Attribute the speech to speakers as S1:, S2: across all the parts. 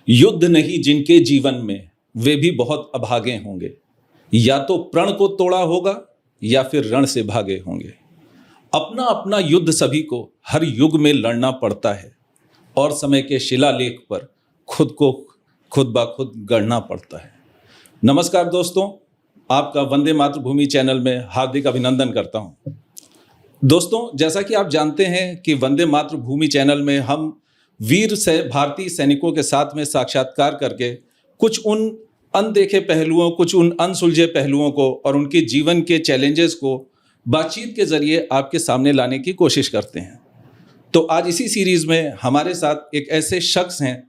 S1: युद्ध नहीं जिनके जीवन में, वे भी बहुत अभागे होंगे। या तो प्रण को तोड़ा होगा या फिर रण से भागे होंगे। अपना अपना युद्ध सभी को हर युग में लड़ना पड़ता है और समय के शिलालेख पर खुद को खुद ब खुद गढ़ना पड़ता है। नमस्कार दोस्तों, आपका वंदे मातृभूमि चैनल में हार्दिक अभिनंदन करता हूं। दोस्तों, जैसा कि आप जानते हैं कि वंदे मातृभूमि चैनल में हम वीर से भारतीय सैनिकों के साथ में साक्षात्कार करके कुछ उन अनदेखे पहलुओं, कुछ उन अनसुलझे पहलुओं को और उनके जीवन के चैलेंजेस को बातचीत के जरिए आपके सामने लाने की कोशिश करते हैं। तो आज इसी सीरीज में हमारे साथ एक ऐसे शख्स हैं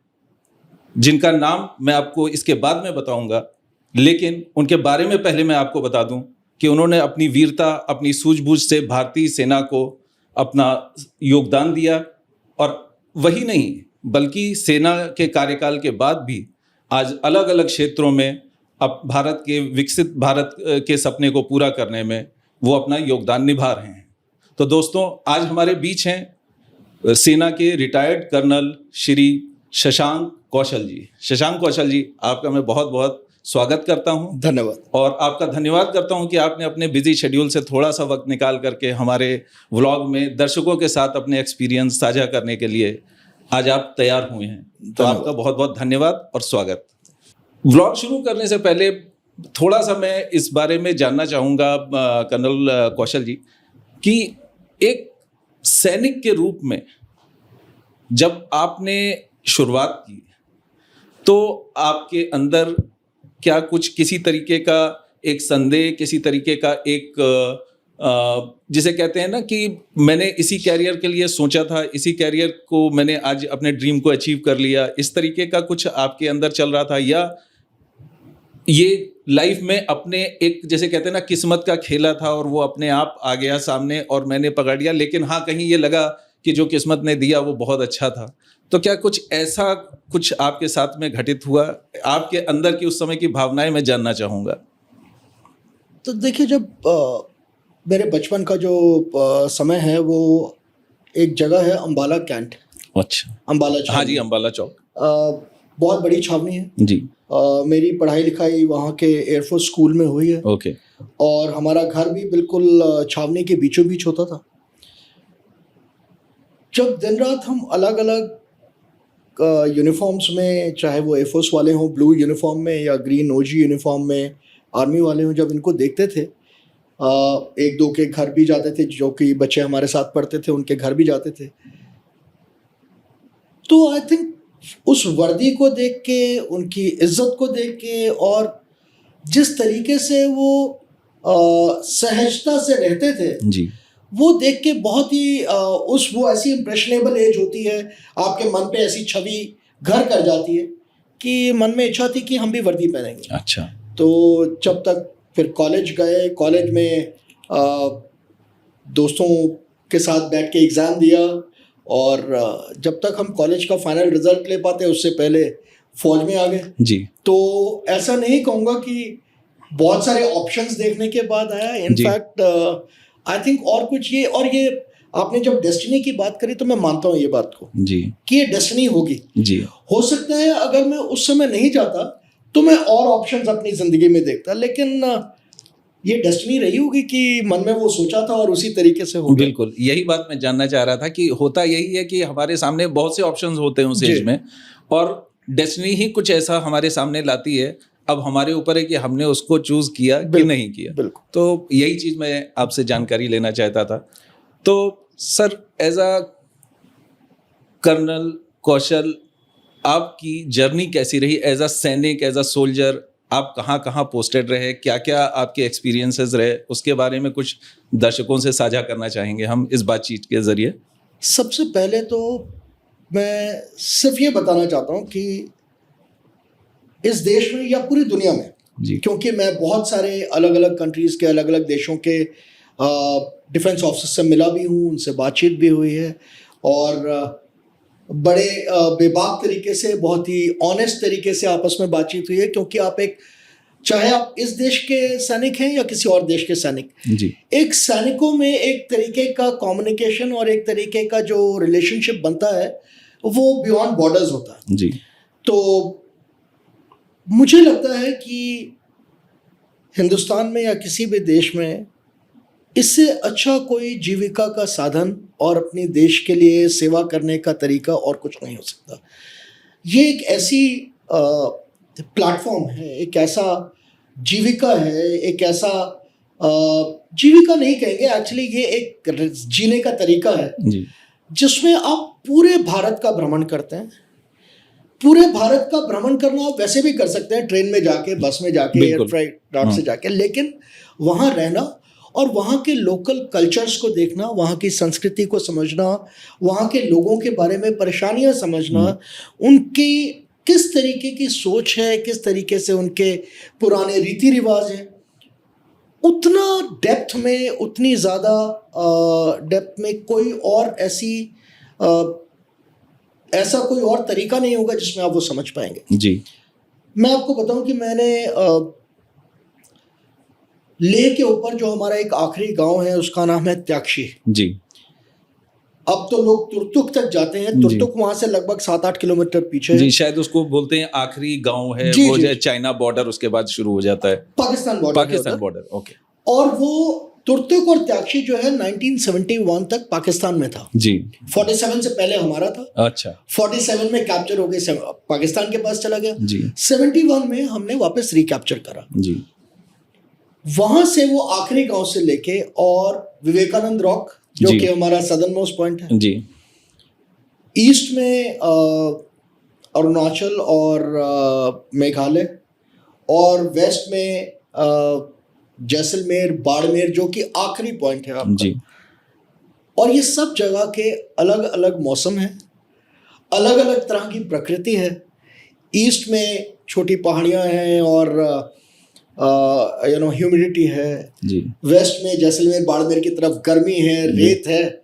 S1: जिनका नाम मैं आपको इसके बाद में बताऊंगा, लेकिन उनके बारे में पहले मैं आपको बता दूं कि उन्होंने अपनी वीरता, अपनी सूझबूझ से भारतीय सेना को अपना योगदान दिया और वही नहीं बल्कि सेना के कार्यकाल के बाद भी आज अलग अलग क्षेत्रों में अब भारत के विकसित भारत के सपने को पूरा करने में वो अपना योगदान निभा रहे हैं। तो दोस्तों, आज हमारे बीच हैं सेना के रिटायर्ड कर्नल श्री शशांक कौशल जी। शशांक कौशल जी, आपका मैं बहुत बहुत स्वागत करता हूं।
S2: धन्यवाद।
S1: और आपका धन्यवाद करता हूं कि आपने अपने बिजी शेड्यूल से थोड़ा सा वक्त निकाल करके हमारे व्लॉग में दर्शकों के साथ अपने एक्सपीरियंस साझा करने के लिए आज आप तैयार हुए हैं। तो आपका बहुत बहुत धन्यवाद और स्वागत। व्लॉग शुरू करने से पहले थोड़ा सा मैं इस बारे में जानना चाहूँगा कर्नल कौशल जी कि एक सैनिक के रूप में जब आपने शुरुआत की तो आपके अंदर क्या कुछ किसी तरीके का एक संदेह, किसी तरीके का एक जिसे कहते हैं ना कि मैंने इसी कैरियर के लिए सोचा था, इसी कैरियर को मैंने आज अपने ड्रीम को अचीव कर लिया, इस तरीके का कुछ आपके अंदर चल रहा था, या ये लाइफ में अपने एक जैसे कहते हैं ना किस्मत का खेला था और वो अपने आप आ गया सामने और मैंने पकड़ लिया, लेकिन हाँ कहीं ये लगा कि जो किस्मत ने दिया वो बहुत अच्छा था। तो क्या कुछ ऐसा कुछ आपके साथ में घटित हुआ? आपके अंदर की उस समय की भावनाएं मैं जानना चाहूँगा।
S2: तो देखिए, जब मेरे बचपन का जो समय है वो एक जगह है अम्बाला कैंट।
S1: अच्छा,
S2: अम्बाला चौक।
S1: हाँ जी, अम्बाला चौक
S2: बहुत बड़ी छावनी है
S1: जी।
S2: मेरी पढ़ाई लिखाई वहाँ के एयरफोर्स स्कूल में हुई है।
S1: ओके।
S2: और हमारा घर भी बिल्कुल छावनी के बीचों बीच होता था। जब दिन रात हम अलग अलग यूनिफॉर्म्स में, चाहे वो एयरफोर्स वाले हों ब्लू यूनिफॉर्म में या ग्रीन ओजी यूनिफॉर्म में आर्मी वाले हों, जब इनको देखते थे, एक दो के घर भी जाते थे, जो कि बच्चे हमारे साथ पढ़ते थे उनके घर भी जाते थे, तो आई थिंक उस वर्दी को देख के, उनकी इज्जत को देख के और जिस तरीके से वो सहजता से रहते थे
S1: जी,
S2: वो देख के बहुत ही वो ऐसी इम्प्रेशनेबल एज होती है, आपके मन पे ऐसी छवि घर कर जाती है कि मन में इच्छा थी कि हम भी वर्दी पहनेंगे।
S1: अच्छा।
S2: तो जब तक फिर कॉलेज गए, कॉलेज में दोस्तों के साथ बैठ के एग्ज़ाम दिया और जब तक हम कॉलेज का फाइनल रिजल्ट ले पाते उससे पहले फौज में आ गए जी। तो ऐसा नहीं कहूँगा कि बहुत सारे ऑप्शंस देखने के बाद आया, इनफैक्ट आई थिंक और कुछ ये आपने जब डेस्टिनी की बात करी तो मैं मानता हूँ ये बात को जी कि ये डेस्टिनी होगी जी। हो सकता है अगर मैं उस समय नहीं जाता तो मैं और ऑप्शंस अपनी ज़िंदगी में देखता, लेकिन ये डेस्टिनी रही होगी कि मन में वो सोचा था और उसी तरीके से हो गया।
S1: बिल्कुल, यही बात मैं जानना चाह रहा था कि होता यही है कि हमारे सामने बहुत से ऑप्शंस होते हैं उस एज में और डेस्टिनी ही कुछ ऐसा हमारे सामने लाती है। अब हमारे ऊपर है कि हमने उसको चूज किया कि नहीं किया। तो यही चीज मैं आपसे जानकारी लेना चाहता था। तो सर, एज अ कर्नल कौशल, आपकी जर्नी कैसी रही एज अ सैनिक, एज अ सोल्जर? आप कहाँ कहाँ पोस्टेड रहे, क्या क्या आपके एक्सपीरियंसेस रहे, उसके बारे में कुछ दर्शकों से साझा करना चाहेंगे हम इस बातचीत के जरिए।
S2: सबसे पहले तो मैं सिर्फ ये बताना चाहता हूँ कि इस देश में या पूरी दुनिया में जी, क्योंकि मैं बहुत सारे अलग अलग कंट्रीज़ के, अलग अलग देशों के डिफेंस ऑफिसर से मिला भी हूँ, उनसे बातचीत भी हुई है और बड़े बेबाक तरीके से, बहुत ही ऑनेस्ट तरीके से आपस में बातचीत हुई है, क्योंकि चाहे आप इस देश के सैनिक हैं या किसी और देश के सैनिक जी, एक सैनिकों में एक तरीके का कम्युनिकेशन और एक तरीके का जो रिलेशनशिप बनता है वो बियॉन्ड बॉर्डर्स होता है जी। तो मुझे लगता है कि हिंदुस्तान में या किसी भी देश में इससे अच्छा कोई जीविका का साधन और अपने देश के लिए सेवा करने का तरीका और कुछ नहीं हो सकता। ये एक ऐसी प्लेटफॉर्म है, एक ऐसा जीविका है, एक ऐसा जीविका नहीं कहेंगे, एक्चुअली ये एक जीने का तरीका है
S1: जी।
S2: जिसमें आप पूरे भारत का भ्रमण करते हैं। पूरे भारत का भ्रमण करना आप वैसे भी कर सकते हैं, ट्रेन में जाके, बस में जाके, एयर फ्लाइट से जाके, लेकिन वहाँ रहना और वहाँ के लोकल कल्चर्स को देखना, वहाँ की संस्कृति को समझना, वहाँ के लोगों के बारे में परेशानियाँ समझना, उनकी किस तरीके की सोच है, किस तरीके से उनके पुराने रीति रिवाज हैं, उतना डेप्थ में, उतनी ज़्यादा डेप्थ में कोई और ऐसा कोई और तरीका नहीं होगा जिसमें आप वो समझ पाएंगे।
S1: जी।
S2: मैं आपको बताऊं कि मैंने लेह के ऊपर जो हमारा एक आखिरी गांव है उसका नाम है त्याक्षी।
S1: जी।
S2: अब तो लोग तुर्तुक तक जाते हैं, तुर्तुक वहां से लगभग 7-8 किलोमीटर पीछे
S1: जी,
S2: है।
S1: शायद उसको बोलते हैं आखिरी गांव है,
S2: जी,
S1: वो
S2: जी,
S1: जो चाइना बॉर्डर उसके बाद शुरू हो जाता है,
S2: पाकिस्तान
S1: बॉर्डर। ओके।
S2: और वो तुर्तुक और त्याक्षी जो है 1971 तक पाकिस्तान में था।
S1: जी।
S2: 47 से पहले हमारा था।
S1: अच्छा।
S2: 47 में कैप्चर हो गए, पाकिस्तान के पास चला गया।
S1: जी।
S2: 71 में हमने वापस रिकैप्चर करा।
S1: जी।
S2: वहां से वो आखिरी गांव से लेके और विवेकानंद रॉक जो कि हमारा सदर्न मोस्ट पॉइंट है,
S1: जी,
S2: ईस्ट में अरुणाचल और मेघालय, और वेस्ट में जैसलमेर, बाड़मेर जो कि आखिरी पॉइंट है आपका।
S1: जी।
S2: और ये सब जगह के अलग अलग मौसम है, अलग अलग तरह की प्रकृति है। ईस्ट में छोटी पहाड़ियां हैं और ह्यूमिडिटी है।
S1: जी।
S2: वेस्ट में जैसलमेर, बाड़मेर की तरफ गर्मी है, रेत है।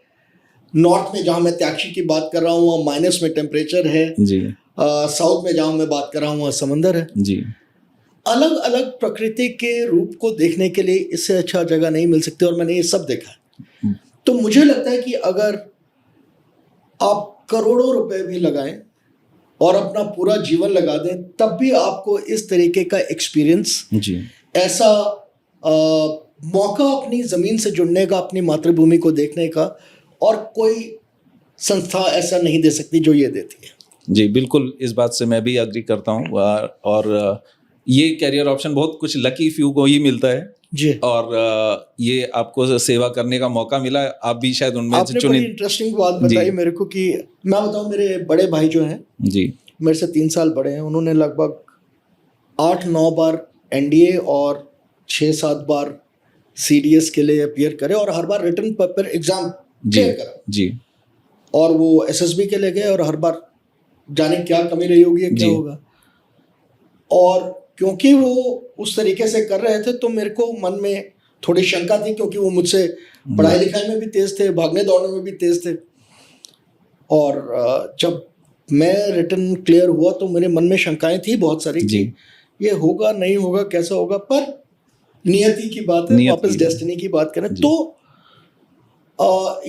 S2: नॉर्थ में जहाँ मैं त्याक्षी की बात कर रहा हूँ वहाँ माइनस में टेम्परेचर है।
S1: जी।
S2: साउथ में जहाँ मैं बात कर रहा हूँ वहाँ समंदर है।
S1: जी।
S2: अलग अलग प्रकृति के रूप को देखने के लिए इससे अच्छा जगह नहीं मिल सकती, और मैंने ये सब देखा है। तो मुझे लगता है कि अगर आप करोड़ों रुपए भी लगाएं और अपना पूरा जीवन लगा दें, तब भी आपको इस तरीके का एक्सपीरियंस,
S1: जी,
S2: ऐसा मौका अपनी ज़मीन से जुड़ने का, अपनी मातृभूमि को देखने का, और कोई संस्था ऐसा नहीं दे सकती जो ये देती है।
S1: जी, बिल्कुल इस बात से मैं भी एग्री करता हूँ। और ये कैरियर ऑप्शन बहुत कुछ लकी फ्यू को ही मिलता है
S2: जी।
S1: और ये आपको सेवा करने का मौका मिला, आप भी शायद उनमें से
S2: आपने बड़ी इंटरेस्टिंग बात बताई मेरे को कि मैं बताऊं, मेरे बड़े भाई जो हैं
S1: जी,
S2: मेरे से 3 साल बड़े हैं, उन्होंने लगभग 8-9 बार एनडीए और 6-7 बार सीडीएस के लिए अपीयर करे और हर बार रिटन पेपर एग्जाम क्लियर करा।
S1: जी।
S2: और वो एसएसबी के लिए गए और हर बार जाने क्या कमी रही होगी या क्या होगा। और क्योंकि वो उस तरीके से कर रहे थे तो मेरे को मन में थोड़ी शंका थी, क्योंकि वो मुझसे पढ़ाई लिखाई में भी तेज थे, भागने दौड़ने में भी तेज थे। और जब मैं रिटन क्लियर हुआ तो मेरे मन में शंकाएं थी बहुत सारी कि ये होगा नहीं होगा, कैसा होगा, पर नियति की बात है, वापस डेस्टिनी की बात करें तो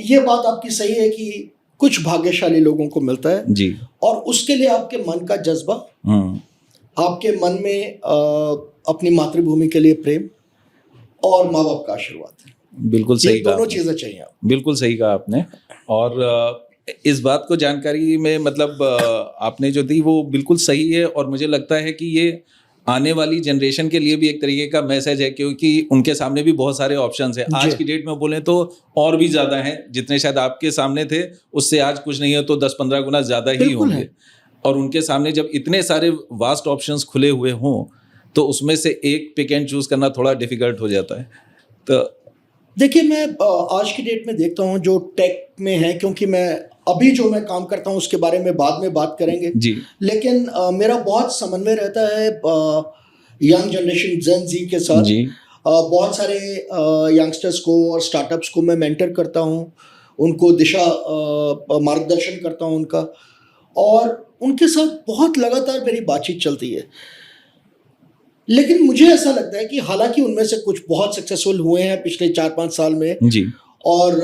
S2: ये बात आपकी सही है कि कुछ भाग्यशाली लोगों को मिलता है
S1: जी।
S2: और उसके लिए आपके मन का जज्बा, आपके मन में अपनी मातृभूमि के लिए प्रेम और माँ बाप का आशीर्वाद।
S1: बिल्कुल सही कहा,
S2: दोनों चीजें चाहिए।
S1: बिल्कुल सही कहा आपने। और इस बात को जानकारी में मतलब आपने जो दी वो बिल्कुल सही है, और मुझे लगता है कि ये आने वाली जनरेशन के लिए भी एक तरीके का मैसेज है, क्योंकि उनके सामने भी बहुत सारे ऑप्शंस हैं। आज की डेट में बोलें तो और भी ज़्यादा हैं, जितने शायद आपके सामने थे उससे आज कुछ नहीं है तो 10-15 गुना ज़्यादा ही होंगे। और उनके सामने जब इतने सारे वास्ट ऑप्शंस खुले हुए हों तो उसमें से एक पिक एंड चूज करना थोड़ा डिफिकल्ट हो जाता है। तो
S2: देखिए, मैं आज की डेट में देखता हूँ जो टेक में है, क्योंकि मैं अभी जो मैं काम करता हूँ उसके बारे में बाद में बात करेंगे
S1: जी,
S2: लेकिन मेरा बहुत समन्वय रहता है यंग जनरेशन जेन जी के साथ जी। बहुत सारे यंगस्टर्स को और स्टार्टअप्स को मैं मेंटर करता हूँ, उनको दिशा मार्गदर्शन करता हूँ उनका, और उनके साथ बहुत लगातार मेरी बातचीत चलती है। लेकिन मुझे ऐसा लगता है कि हालांकि उनमें से कुछ बहुत सक्सेसफुल हुए हैं पिछले 4-5 साल में
S1: जी,
S2: और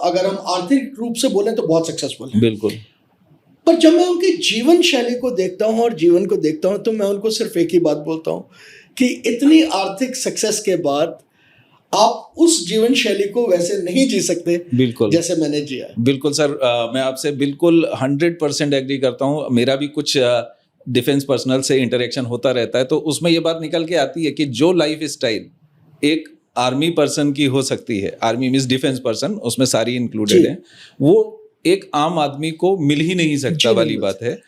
S2: अगर हम आर्थिक रूप से बोलें तो बहुत सक्सेसफुल है।
S1: बिल्कुल।
S2: पर जब मैं उनकी जीवन शैली को देखता हूँ और जीवन को देखता हूँ तो मैं उनको सिर्फ एक ही बात बोलता हूँ कि इतनी आर्थिक सक्सेस के बाद आप उस जीवन शैली को वैसे नहीं जी सकते
S1: बिल्कुल
S2: जैसे मैंने जिया है।
S1: बिल्कुल सर, मैं आपसे बिल्कुल 100% एग्री करता हूँ। मेरा भी कुछ डिफेंस पर्सनल से इंटरेक्शन होता रहता है, तो उसमें ये बात निकल के आती है कि जो लाइफ स्टाइल एक आर्मी पर्सन की हो सकती है, आर्मी मींस डिफेंस पर्सन, उसमें सारी इंक्लूडेड है, वो एक आम आदमी को मिल ही नहीं सकता वाली बात है।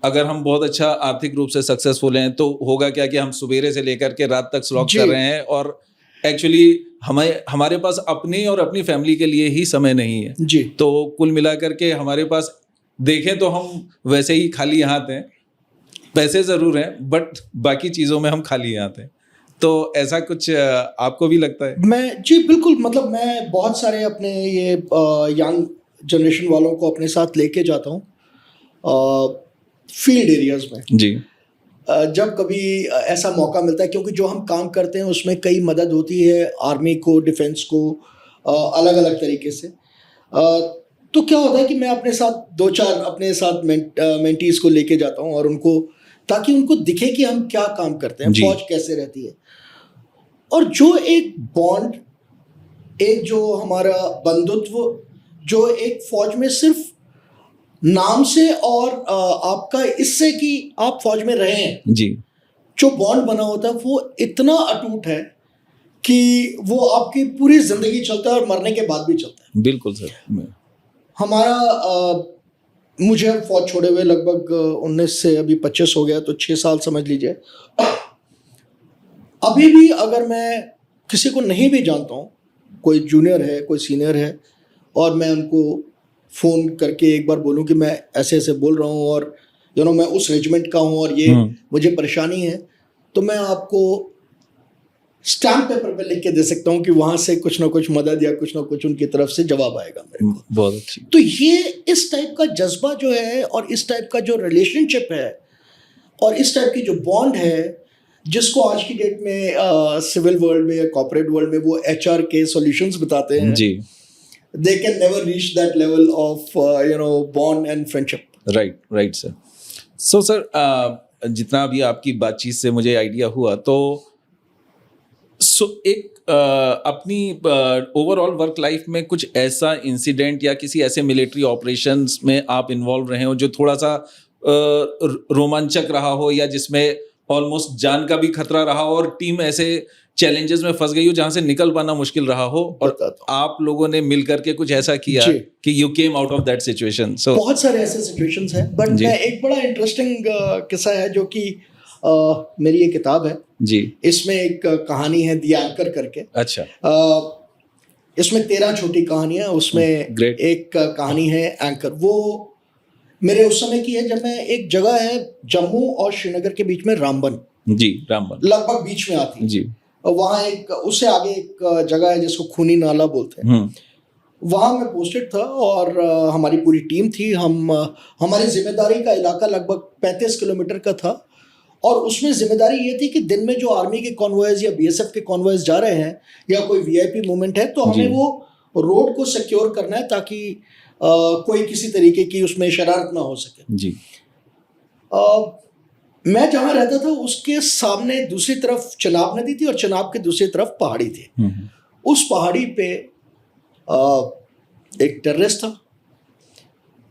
S1: अगर हम बहुत अच्छा आर्थिक रूप से सक्सेसफुल हैं तो होगा क्या कि हम सुबेरे से लेकर के रात तक स्लॉग कर रहे हैं और एक्चुअली हमारे पास अपनी और अपनी फैमिली के लिए ही समय नहीं है
S2: जी।
S1: तो कुल मिलाकर के हमारे पास देखें तो हम वैसे ही खाली हाथ हैं, पैसे जरूर हैं बट बाकी चीजों में हम खाली हाथ हैं। तो ऐसा कुछ आपको भी लगता है?
S2: मैं जी बिल्कुल, मतलब मैं बहुत सारे अपने ये यंग जनरेशन वालों को अपने साथ लेके जाता हूँ फील्ड एरियाज में
S1: जी।
S2: जब कभी ऐसा मौका मिलता है, क्योंकि जो हम काम करते हैं उसमें कई मदद होती है आर्मी को, डिफेंस को, अलग अलग तरीके से। तो क्या होता है कि मैं अपने साथ 2-4 अपने साथ मेंटीज को लेके जाता हूँ और उनको, ताकि उनको दिखे कि हम क्या काम करते हैं, फौज कैसे रहती है। और जो एक बॉन्ड, एक जो हमारा बंधुत्व, जो एक फौज में सिर्फ नाम से और आपका इससे कि आप फौज में रहे हैं
S1: जी,
S2: जो बॉन्ड बना होता है वो इतना अटूट है कि वो आपकी पूरी जिंदगी चलता है और मरने के बाद भी चलता है।
S1: बिल्कुल सर।
S2: हमारा मुझे फौज छोड़े हुए लगभग 19 से अभी 25 हो गया, तो 6 साल समझ लीजिए। अभी भी अगर मैं किसी को नहीं भी जानता हूँ, कोई जूनियर है, कोई सीनियर है, और मैं उनको फ़ोन करके एक बार बोलूँ कि मैं ऐसे ऐसे बोल रहा हूँ और मैं उस रेजिमेंट का हूँ और ये मुझे परेशानी है, तो मैं आपको स्टैम्प पेपर पे लिख के दे सकता हूँ कि वहाँ से कुछ ना कुछ मदद या कुछ ना कुछ उनकी तरफ से जवाब आएगा मेरे को।
S1: बहुत अच्छी।
S2: तो ये इस टाइप का जज्बा जो है और इस टाइप का जो रिलेशनशिप है और इस टाइप की जो बॉन्ड है, जिसको आज की डेट में सिविल वर्ल्ड में, कॉर्पोरेट वर्ल्ड में वो HR के सॉल्यूशंस बताते हैं
S1: जी।
S2: they can never reach that level of bond and friendship.
S1: Right sir. So sir, जितना भी आपकी बातचीत से मुझे आइडिया हुआ, तो एक अपनी ओवरऑल वर्क लाइफ में कुछ ऐसा इंसिडेंट या किसी ऐसे मिलिट्री ऑपरेशंस में आप इन्वॉल्व रहे हो जो थोड़ा सा रोमांचक रहा हो, या जिसमें ऑलमोस्ट जान का भी खतरा रहा हो और टीम ऐसे चैलेंजेस में फंस गई हो जहां से निकल पाना मुश्किल रहा हो, और आप लोगों ने मिलकर के कुछ ऐसा किया कि you came out of that situation? So
S2: बहुत सारे ऐसे सिचुएशंस हैं, बट मैं एक बड़ा इंटरेस्टिंग किस्सा है जो कि मेरी ये किताब है
S1: जी,
S2: इसमें एक कहानी है द एंकर करके।
S1: अच्छा।
S2: इसमें 13 छोटी कहानियां, उसमें एक कहानी है एंकर। वो मेरे उस समय की है जब मैं, एक जगह है जम्मू और श्रीनगर के बीच में, रामबन। जी, रामबन लगभग बीच में आती है जी। वहाँ एक, उससे आगे एक जगह है जिसको खूनी नाला बोलते हैं। वहाँ मैं पोस्टेड था और हमारी पूरी टीम थी। हमारी जिम्मेदारी का इलाका लगभग 35 किलोमीटर का था और उसमें जिम्मेदारी ये थी कि दिन में जो आर्मी के कॉन्वॉयज या BSF के कॉन्वॉयज जा रहे हैं या कोई VIP मूवमेंट है तो हमें वो रोड को सिक्योर करना है ताकि कोई किसी तरीके की उसमें शरारत ना हो सके जी। मैं जहाँ रहता था उसके सामने दूसरी तरफ चिनाब नदी थी और चिनाब के दूसरी तरफ पहाड़ी थी। उस पहाड़ी पे एक टेररिस्ट था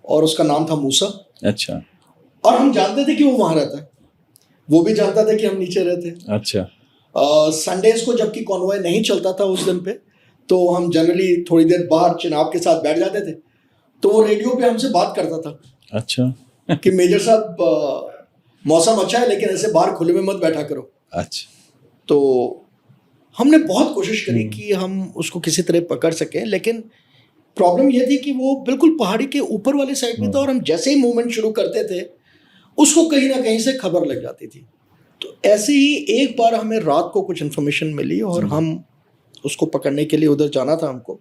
S2: और उसका नाम था मूसा। अच्छा। और हम जानते थे कि वो वहाँ रहता है, वो भी जानता था कि हम नीचे रहते हैं। अच्छा। संडेज को जबकि कॉन्वॉय नहीं चलता था उस दिन पे, तो हम जनरली थोड़ी देर बाहर चिनाब के साथ बैठ जाते थे, तो वो रेडियो पे हमसे बात करता था। अच्छा। कि मेजर साहब मौसम अच्छा है लेकिन ऐसे बाहर खुले में मत बैठा करो। अच्छा। तो हमने बहुत कोशिश करी कि हम उसको किसी तरह पकड़ सकें, लेकिन प्रॉब्लम ये थी कि वो बिल्कुल पहाड़ी के ऊपर वाले साइड में था और हम जैसे ही मूवमेंट शुरू करते थे उसको कहीं ना कहीं से खबर लग जाती थी। तो ऐसे ही एक बार हमें रात को कुछ इन्फॉर्मेशन मिली और हम उसको पकड़ने के लिए उधर जाना था हमको,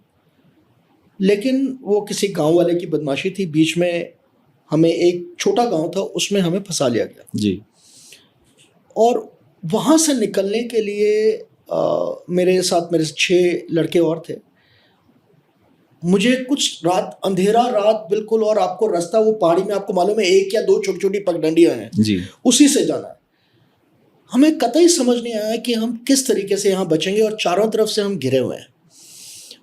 S2: लेकिन वो किसी गांव वाले की बदमाशी थी। बीच में हमें, एक छोटा गांव था उसमें हमें फंसा लिया गया जी। और वहाँ से निकलने के लिए मेरे साथ मेरे 6 लड़के और थे। मुझे कुछ रात, अंधेरा रात बिल्कुल, और आपको रास्ता वो पहाड़ी में आपको मालूम है 1 या 2 छोटी छोटी पगडंडियां हैं
S1: जी,
S2: उसी से जाना है। हमें कतई समझ नहीं आया कि हम किस तरीके से यहाँ बचेंगे, और चारों तरफ से हम घिरे हुए हैं,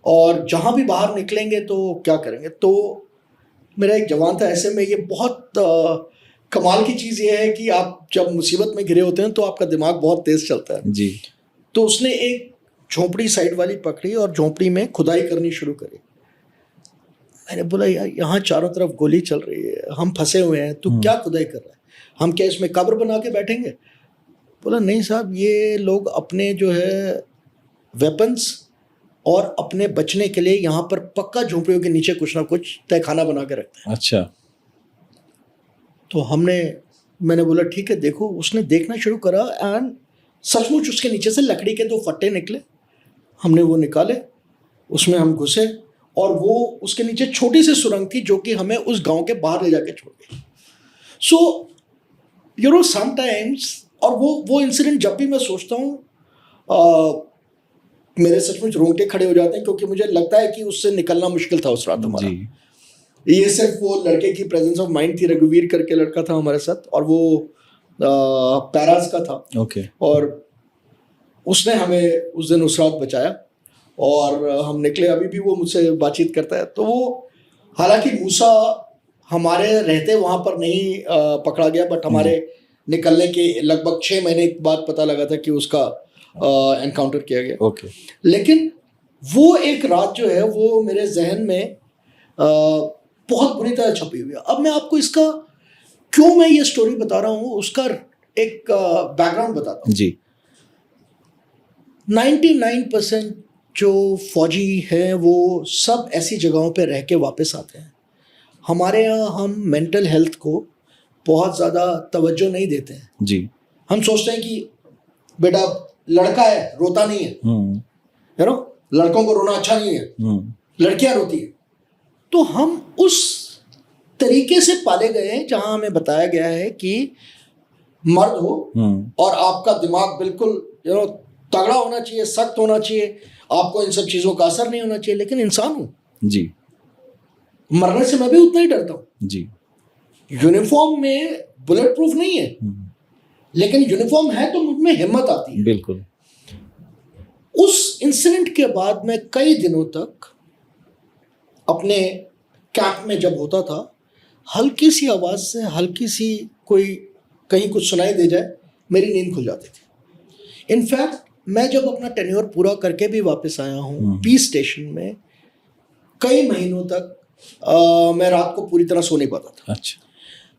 S2: और जहाँ भी बाहर निकलेंगे तो क्या करेंगे। तो मेरा एक जवान था, ऐसे में ये बहुत कमाल की चीज़ ये है कि आप जब मुसीबत में घिरे होते हैं तो आपका दिमाग बहुत तेज चलता है
S1: जी,
S2: तो उसने एक झोंपड़ी साइड वाली पकड़ी और झोंपड़ी में खुदाई करनी शुरू करी। मैंने बोला यार यहाँ चारों तरफ गोली चल रही है, हम फंसे हुए हैं, तू क्या खुदाई कर रहा है, हम क्या इसमें कब्र बना के बैठेंगे। बोला नहीं साहब, ये लोग अपने जो है वेपन्स और अपने बचने के लिए यहाँ पर पक्का झोंपड़ियों के नीचे कुछ ना कुछ तहखाना बना के रखते हैं।
S1: अच्छा,
S2: तो मैंने बोला ठीक है देखो। उसने देखना शुरू करा एंड सचमुच उसके नीचे से लकड़ी के 2 फट्टे निकले। हमने वो निकाले, उसमें हम घुसे, और वो उसके नीचे छोटी सी सुरंग थी जो कि हमें उस गांव के बाहर ले जाके छोड़ गई। सो यू नो समटाइम्स, और वो इंसिडेंट जब भी मैं सोचता हूँ मेरे सचमुच रोंगटे खड़े हो जाते हैं, क्योंकि मुझे लगता है कि उससे निकलना मुश्किल था उस रात हमारा। ये सिर्फ वो लड़के की प्रेजेंस ऑफ माइंड थी, रघुवीर करके लड़का था हमारे साथ, और वो पैरास का था।
S1: ओके,
S2: और उसने हमें उस दिन उस रात बचाया, और हम निकले। अभी भी वो मुझसे बातचीत करता है। तो वो, हालांकि मूसा हमारे रहते वहाँ पर नहीं पकड़ा गया, बट हमारे निकलने के लगभग 6 महीने बाद पता लगा था कि उसका एनकाउंटर किया गया।
S1: ओके,
S2: लेकिन वो एक रात जो है वो मेरे जहन में बहुत बुरी तरह छपी हुई है। अब मैं आपको इसका क्यों मैं ये स्टोरी बता रहा हूँ, उसका एक बैकग्राउंड बताता हूँ
S1: जी,
S2: 99% जो फौजी हैं वो सब ऐसी जगहों पे रह के वापस आते हैं। हमारे यहाँ हम मेंटल हेल्थ को बहुत ज़्यादा तवज्जो नहीं देते हैं।
S1: जी,
S2: हम सोचते हैं कि बेटा लड़का है, रोता नहीं है, यू नो, लड़कों को रोना अच्छा नहीं है, लड़कियां रोती है। तो हम उस तरीके से पाले गए हैं जहां हमें बताया गया है कि मर्द हो और आपका दिमाग बिल्कुल यू नो तगड़ा होना चाहिए, सख्त होना चाहिए, आपको इन सब चीज़ों का असर नहीं होना चाहिए। लेकिन इंसान हूँ
S1: जी,
S2: मरने से मैं भी उतना ही डरता हूँ।
S1: जी,
S2: यूनिफॉर्म में बुलेट प्रूफ नहीं है, लेकिन यूनिफॉर्म है तो मुझ में हिम्मत आती है।
S1: बिल्कुल।
S2: उस इंसिडेंट के बाद मैं कई दिनों तक अपने कैंप में जब होता था, हल्की सी आवाज़ से, हल्की सी कोई कहीं कुछ सुनाई दे जाए, मेरी नींद खुल जाती थी। इनफैक्ट मैं जब अपना टेन्योर पूरा करके भी वापस आया हूँ पीस स्टेशन में, कई महीनों तक मैं रात को पूरी तरह सो नहीं पाता था।
S1: अच्छा,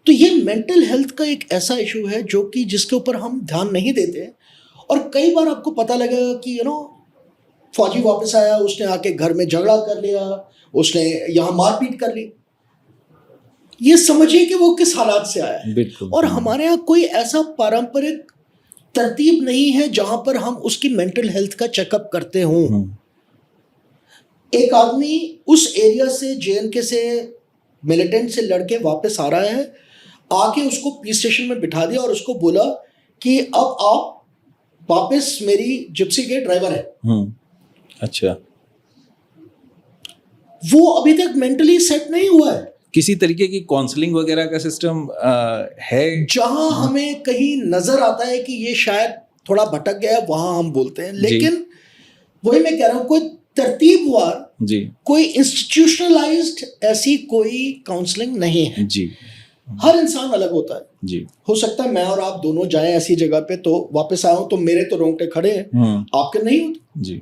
S2: तो ये मेंटल हेल्थ का एक ऐसा इशू है जो कि जिसके ऊपर हम ध्यान नहीं देते। और कई बार आपको पता लगेगा कि यू नो फौजी वापस आया, उसने आके घर में झगड़ा कर लिया, उसने यहाँ मारपीट कर ली। ये समझिए कि वो किस हालात से आया है।
S1: बिल्कुल।
S2: और हमारे यहाँ कोई ऐसा पारंपरिक तरतीब नहीं है जहां पर हम उसकी मेंटल हेल्थ का चेकअप करते हों। एक आदमी उस एरिया से, जेएनके से, मिलिटेंट से लड़के वापस आ रहा है, आके उसको पीस स्टेशन में बिठा दिया और उसको बोला कि अब आप वापस मेरी जिप्सी के ड्राइवर है।
S1: अच्छा,
S2: वो अभी तक मेंटली सेट नहीं हुआ है।
S1: किसी तरीके की काउंसलिंग वगैरह का सिस्टम है?
S2: जहां हमें कहीं नजर आता है कि ये शायद थोड़ा भटक गया है, वहां हम बोलते हैं। लेकिन वही मैं कह रहा हूं, कोई तरतीबवार
S1: जी,
S2: कोई इंस्टीट्यूशनलाइज्ड ऐसी कोई काउंसलिंग नहीं है।
S1: जी,
S2: हर इंसान अलग होता है।
S1: जी,
S2: हो सकता है मैं और आप दोनों जाएं ऐसी जगह पे, तो वापस आया हूं तो मेरे तो रोंगटे खड़े हैं, आपके नहीं होते।
S1: जी,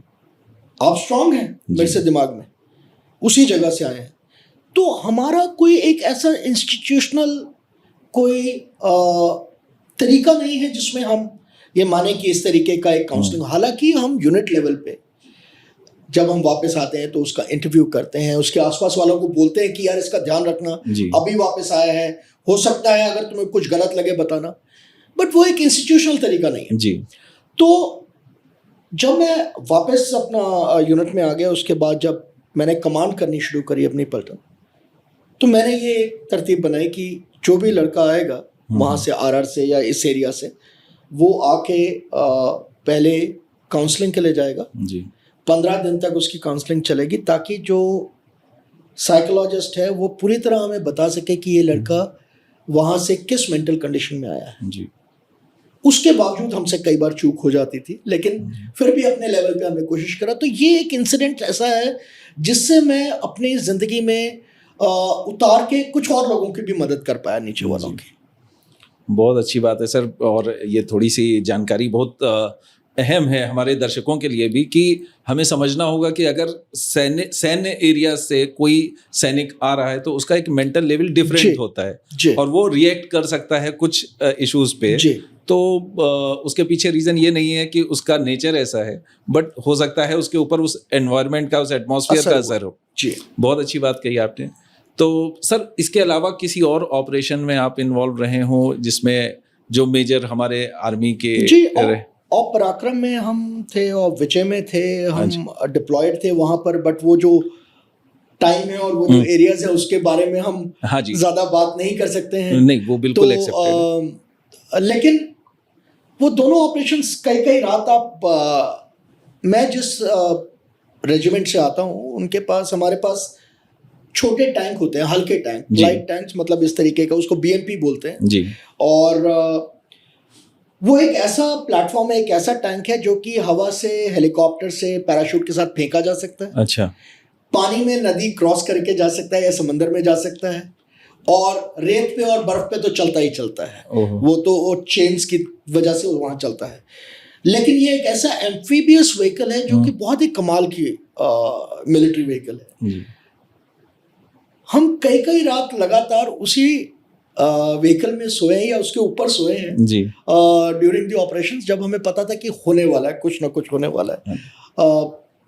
S2: आप स्ट्रांग हैं मेरे से दिमाग में, उसी जगह से आए हैं। तो हमारा कोई एक ऐसा इंस्टीट्यूशनल कोई तरीका नहीं है जिसमें हम ये माने कि इस तरीके का एक काउंसलिंग। हालांकि हम यूनिट लेवल पे जब हम वापस आते हैं तो उसका इंटरव्यू करते हैं, उसके आसपास वालों को बोलते हैं कि यार इसका ध्यान रखना, अभी वापस आया है, हो सकता है अगर तुम्हें कुछ गलत लगे बताना। बट वो एक इंस्टीट्यूशनल तरीका नहीं है
S1: जी।
S2: तो जब मैं वापस अपना यूनिट में आ गया, उसके बाद जब मैंने कमांड करनी शुरू करी अपनी पलटन, तो मैंने ये तरतीब बनाई कि जो भी लड़का आएगा वहाँ से, आरआर से या इस एरिया से, वो आके पहले काउंसलिंग के लिए जाएगा।
S1: जी,
S2: 15 दिन तक उसकी काउंसलिंग चलेगी, ताकि जो साइकोलॉजिस्ट है वो पूरी तरह हमें बता सके कि ये लड़का वहाँ से किस मेंटल कंडीशन में आया है
S1: जी।
S2: उसके बावजूद हमसे कई बार चूक हो जाती थी, लेकिन फिर भी अपने लेवल पे हमने कोशिश करा। तो ये एक इंसिडेंट ऐसा है जिससे मैं अपनी ज़िंदगी में उतार के कुछ और लोगों की भी मदद कर पाया, नीचे वालों की।
S1: बहुत अच्छी बात है सर, और ये थोड़ी सी जानकारी बहुत अहम है हमारे दर्शकों के लिए भी कि हमें समझना होगा कि अगर सैन्य एरिया से कोई सैनिक आ रहा है तो उसका एक मेंटल लेवल डिफरेंट होता है और वो रिएक्ट कर सकता है कुछ इश्यूज पे। तो उसके पीछे रीज़न ये नहीं है कि उसका नेचर ऐसा है, बट हो सकता है उसके ऊपर उस एनवायरनमेंट का, उस एटमॉस्फेयर का असर हो। जी, बहुत अच्छी बात कही आपने। तो सर इसके अलावा किसी और ऑपरेशन में आप इन्वॉल्व रहे हो जिसमें जो मेजर हमारे आर्मी के?
S2: जी, और पराक्रम में हम थे और विजय में थे, हम डिप्लॉयड थे वहाँ पर। बट वो जो टाइम है और वो जो एरियाज है उसके बारे में हम ज़्यादा बात नहीं कर सकते हैं।
S1: नहीं, वो बिल्कुल एक्सेप्टेड।
S2: लेकिन वो दोनों ऑपरेशंस कई रात आप मैं जिस रेजिमेंट से आता हूँ उनके पास, हमारे पास छोटे टैंक होते हैं, हल्के टैंक, लाइट टैंक्स, मतलब इस तरीके का, उसको बीएमपी बोलते हैं जी। और वो एक ऐसा प्लेटफॉर्म है, एक ऐसा टैंक है जो कि हवा से, हेलीकॉप्टर से, पैराशूट के साथ फेंका जा सकता है।
S1: अच्छा।
S2: पानी में नदी क्रॉस करके जा सकता है या समंदर में जा सकता है, और रेत पे और बर्फ पे तो चलता ही चलता है। वो तो चेन्स की वजह से वहाँ चलता है। लेकिन ये एक ऐसा एम्फीबियस व्हीकल है जो कि बहुत ही कमाल की मिलिट्री व्हीकल है। हम कई रात लगातार उसी व्हीकल में सोए हैं या उसके ऊपर सोए हैं ड्यूरिंग द ऑपरेशंस, जब हमें पता था कि होने वाला है, कुछ ना कुछ होने वाला है।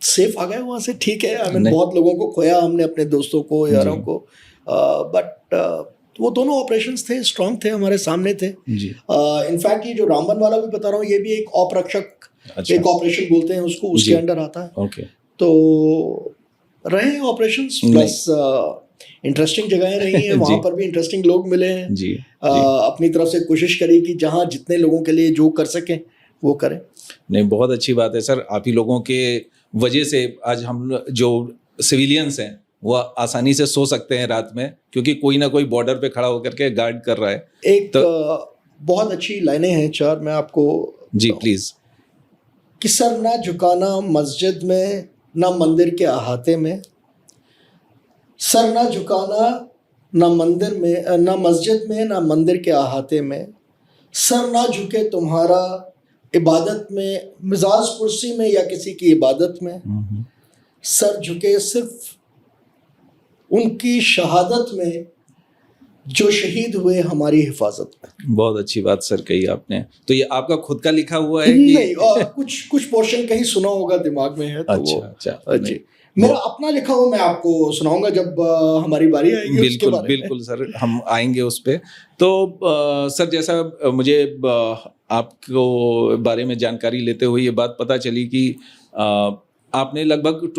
S2: सेफ आ गए वहाँ से, ठीक है। आई मीन बहुत लोगों को खोया हमने, अपने दोस्तों को, यारों को, बट वो दोनों ऑपरेशंस थे, स्ट्रांग थे, हमारे सामने थे। इनफैक्ट ये जो रामबन वाला भी बता रहा हूँ, ये भी एक ऑपरक्षक, एक ऑपरेशन बोलते हैं उसको, उसके अंडर आता है। तो रहे ऑपरेशंस, प्लस इंटरेस्टिंग जगहें रही हैं, वहाँ पर भी इंटरेस्टिंग लोग मिले हैं जी। अपनी तरफ से कोशिश करी कि जहाँ जितने लोगों के लिए जो कर सकें वो करें।
S1: नहीं, बहुत अच्छी बात है सर। आप ही लोगों के वजह से आज हम जो सिविलियंस हैं वो आसानी से सो सकते हैं रात में, क्योंकि कोई ना कोई बॉर्डर पे खड़ा होकर के गार्ड कर रहा है।
S2: एक बहुत अच्छी लाइनें हैं, चार, मैं आपको
S1: जी प्लीज।
S2: कि सर ना झुकाना मस्जिद में, ना मंदिर के अहाते में, सर ना झुकाना ना मंदिर में, ना मस्जिद में, ना मंदिर के अहाते में, सर ना झुके तुम्हारा इबादत में, मिजाज कुर्सी में या किसी की इबादत में, सर झुके सिर्फ उनकी शहादत में जो शहीद हुए हमारी हिफाजत में।
S1: बहुत अच्छी बात सर कही आपने। तो ये आपका खुद का लिखा हुआ है
S2: कि नहीं? कुछ पोर्शन कहीं सुना होगा, दिमाग में है तो
S1: अच्छा
S2: जी। मेरा अपना लिखा हुआ मैं आपको सुनाऊंगा जब हमारी बारी आएगी।
S1: बिल्कुल बिल्कुल सर, हम आएंगे उस पे। तो सर जैसा मुझे आपको बारे में जानकारी लेते हुए ये बात पता चली कि आपने लगभग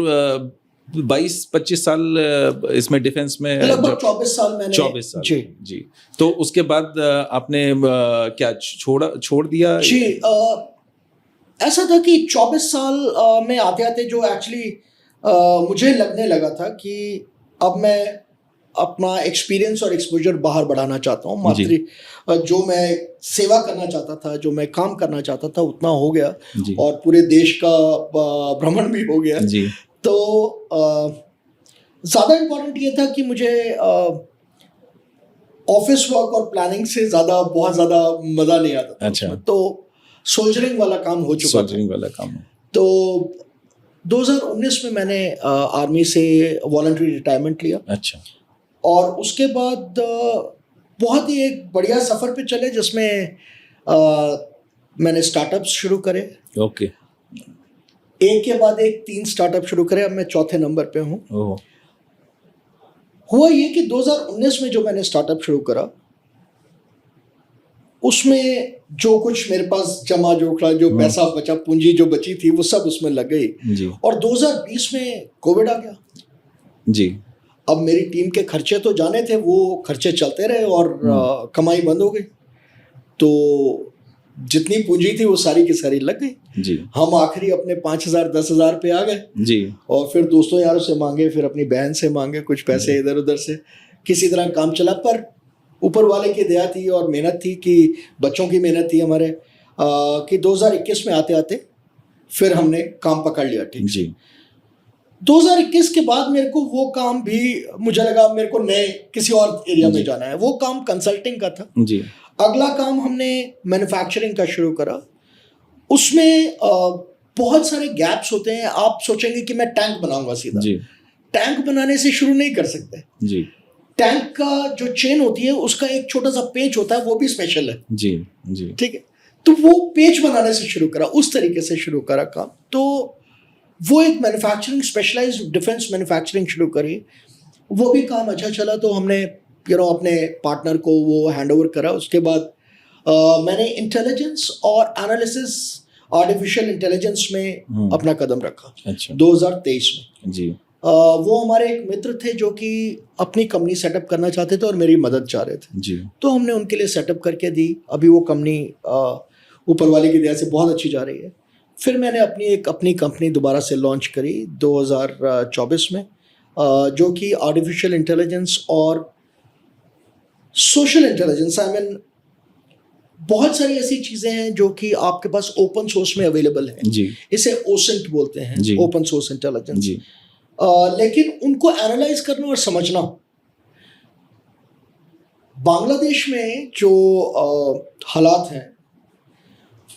S1: 22-25 साल इसमें डिफेंस में,
S2: लगभग 24 साल मैंने।
S1: 24 साल जी। तो उसके बाद आपने क्या छोड़ दिया?
S2: जी, ऐसा था कि 24 साल में आते आते जो एक्चुअली मुझे लगने लगा था कि अब मैं अपना एक्सपीरियंस और एक्सपोजर बाहर बढ़ाना चाहता हूँ। जो मैं सेवा करना चाहता था, जो मैं काम करना चाहता था, उतना हो गया और पूरे देश का भ्रमण भी हो गया जी। तो ज़्यादा इम्पोर्टेंट ये था कि मुझे ऑफिस वर्क और प्लानिंग से ज़्यादा, बहुत ज़्यादा मज़ा नहीं आता था। अच्छा। तो सोल्जरिंग वाला काम हो चुका था। तो 2019 में मैंने आर्मी से वॉलंटरी रिटायरमेंट लिया।
S1: अच्छा।
S2: और उसके बाद बहुत ही एक बढ़िया सफ़र पे चले, जिसमें मैंने स्टार्टअप्स शुरू करे।
S1: ओके।
S2: एक के बाद एक 3 स्टार्टअप शुरू करे, अब मैं चौथे नंबर पे हूँ। हुआ ये कि 2019 में जो मैंने स्टार्टअप शुरू करा, उसमें जो कुछ मेरे पास जमा जोखड़ा, जो पैसा बचा, पूंजी जो बची थी, वो सब उसमें लग गई। और 2020 में कोविड आ गया
S1: जी।
S2: अब मेरी टीम के खर्चे तो जाने थे, वो खर्चे चलते रहे और कमाई बंद हो गई। तो जितनी पूंजी थी वो सारी की सारी लग गई।
S1: जी।
S2: हम आखिरी अपने 5,000 10,000 पे आ गए
S1: जी।
S2: और फिर दोस्तों यारों से मांगे, फिर अपनी बहन से मांगे कुछ पैसे इधर उधर से, किसी तरह काम चला। पर ऊपर वाले की दया थी और मेहनत थी, कि बच्चों की मेहनत थी हमारे, कि 2021 में आते आते फिर हमने काम पकड़ लिया। ठीक
S1: जी।
S2: 2021 के बाद मेरे को वो काम भी, मुझे लगा मेरे को नए किसी और एरिया में जाना है। वो काम कंसल्टिंग का था।
S1: जी।
S2: अगला काम हमने मैन्युफैक्चरिंग का शुरू करा। उसमें बहुत सारे गैप्स होते हैं। आप सोचेंगे कि मैं टैंक बनाऊंगा सीधा,
S1: जी।
S2: टैंक बनाने से शुरू नहीं कर सकते।
S1: जी।
S2: टैंक का जो चेन होती है उसका एक छोटा सा पेच होता है, वो भी स्पेशल है।
S1: जी। जी।
S2: ठीक है, तो वो पेच बनाने से शुरू करा, उस तरीके से शुरू करा काम। तो वो एक मैन्युफैक्चरिंग, स्पेशलाइज्ड डिफेंस मैन्युफैक्चरिंग शुरू करी। वो भी काम अच्छा चला, तो हमने अपने पार्टनर को वो हैंड ओवर करा। उसके बाद मैंने इंटेलिजेंस और एनालिसिस, आर्टिफिशियल इंटेलिजेंस में अपना कदम रखा।
S1: अच्छा।
S2: 2023 में।
S1: जी।
S2: वो हमारे एक मित्र थे जो कि अपनी कंपनी सेटअप करना चाहते थे और मेरी मदद चाह रहे थे।
S1: जी।
S2: तो हमने उनके लिए सेटअप करके दी। अभी वो कंपनी ऊपर वाले की दया से बहुत अच्छी जा रही है। फिर मैंने अपनी कंपनी दोबारा से लॉन्च करी 2024 में, जो कि आर्टिफिशियल इंटेलिजेंस और सोशल इंटेलिजेंस, आई मीन बहुत सारी ऐसी चीज़ें हैं जो कि आपके पास ओपन सोर्स में अवेलेबल है।
S1: जी।
S2: इसे ओसेंट बोलते हैं, ओपन सोर्स इंटेलिजेंस।
S1: जी।
S2: लेकिन उनको एनालाइज करना और समझना, बांग्लादेश में जो हालात हैं,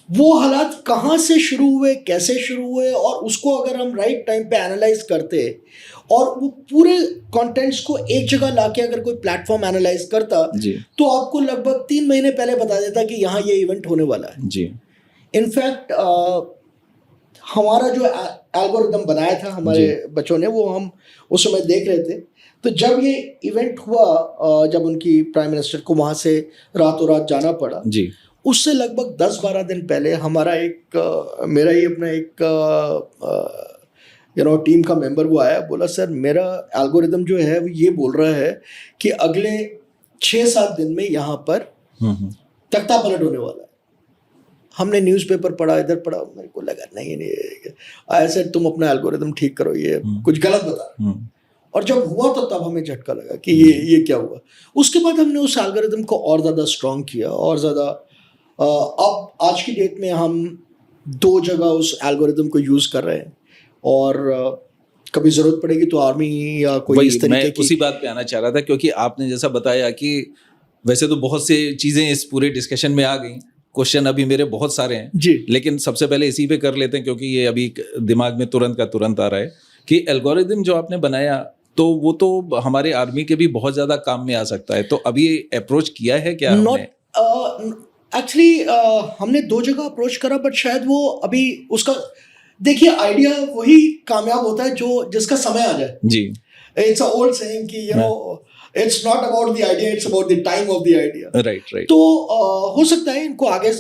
S2: वो हालात कहाँ से शुरू हुए, कैसे शुरू हुए, और उसको अगर हम राइट टाइम पे एनालाइज करते और वो पूरे कंटेंट्स को एक जगह लाके अगर कोई प्लेटफॉर्म एनालाइज करता, तो आपको लगभग 3 महीने पहले बता देता कि यहाँ ये इवेंट होने वाला है।
S1: जी।
S2: इनफैक्ट हमारा जो एल्गोरिदम बनाया था हमारे बच्चों ने, वो हम उस समय देख रहे थे। तो जब ये इवेंट हुआ, जब उनकी प्राइम मिनिस्टर को वहाँ से रातों रात जाना पड़ा,
S1: जी,
S2: उससे लगभग 10-12 दिन पहले हमारा मेरा ही अपना एक टीम का मेंबर वो आया, बोला सर मेरा एल्गोरिदम जो है वो ये बोल रहा है कि अगले 6-7 दिन में यहाँ पर तख्ता पलट होने वाला है। हमने न्यूज़पेपर पढ़ा, इधर पढ़ा, मेरे को लगा नहीं ऐसे तुम अपना एल्गोरिदम ठीक करो, ये कुछ गलत बता। और जब हुआ तो तब हमें झटका लगा कि ये क्या हुआ। उसके बाद हमने उस एल्गोरिदम को और ज़्यादा स्ट्रॉन्ग किया और ज़्यादा, अब आज की डेट में हम 2 जगह उस एल्गोरिदम को यूज़ कर रहे हैं, और कभी ज़रूरत पड़ेगी तो आर्मी या कोई इस तरीके की।
S1: उसी बात पे आना चाह रहा था, क्योंकि आपने जैसा बताया कि वैसे तो बहुत सी चीज़ें इस पूरे डिस्कशन में आ गई, क्वेश्चन अभी मेरे बहुत सारे हैं
S2: जी,
S1: लेकिन सबसे पहले इसी पे कर लेते हैं क्योंकि ये अभी दिमाग में तुरंत का तुरंत आ रहा है कि एल्गोरिदम जो आपने बनाया तो वो तो हमारे आर्मी के भी बहुत ज़्यादा काम में आ सकता है, तो अभी अप्रोच किया है क्या?
S2: एक्चुअली हमने 2 जगह अप्रोच करा, बट शायद वो अभी उसका, देखिए आइडिया वही कामयाब होता है जो जिसका समय आ जाए।
S1: जी,
S2: इट्स अ ओल्ड सेइंग कि it's not about the idea, it's about the time of the idea.
S1: Right.
S2: तो हो सकता है इनको आगे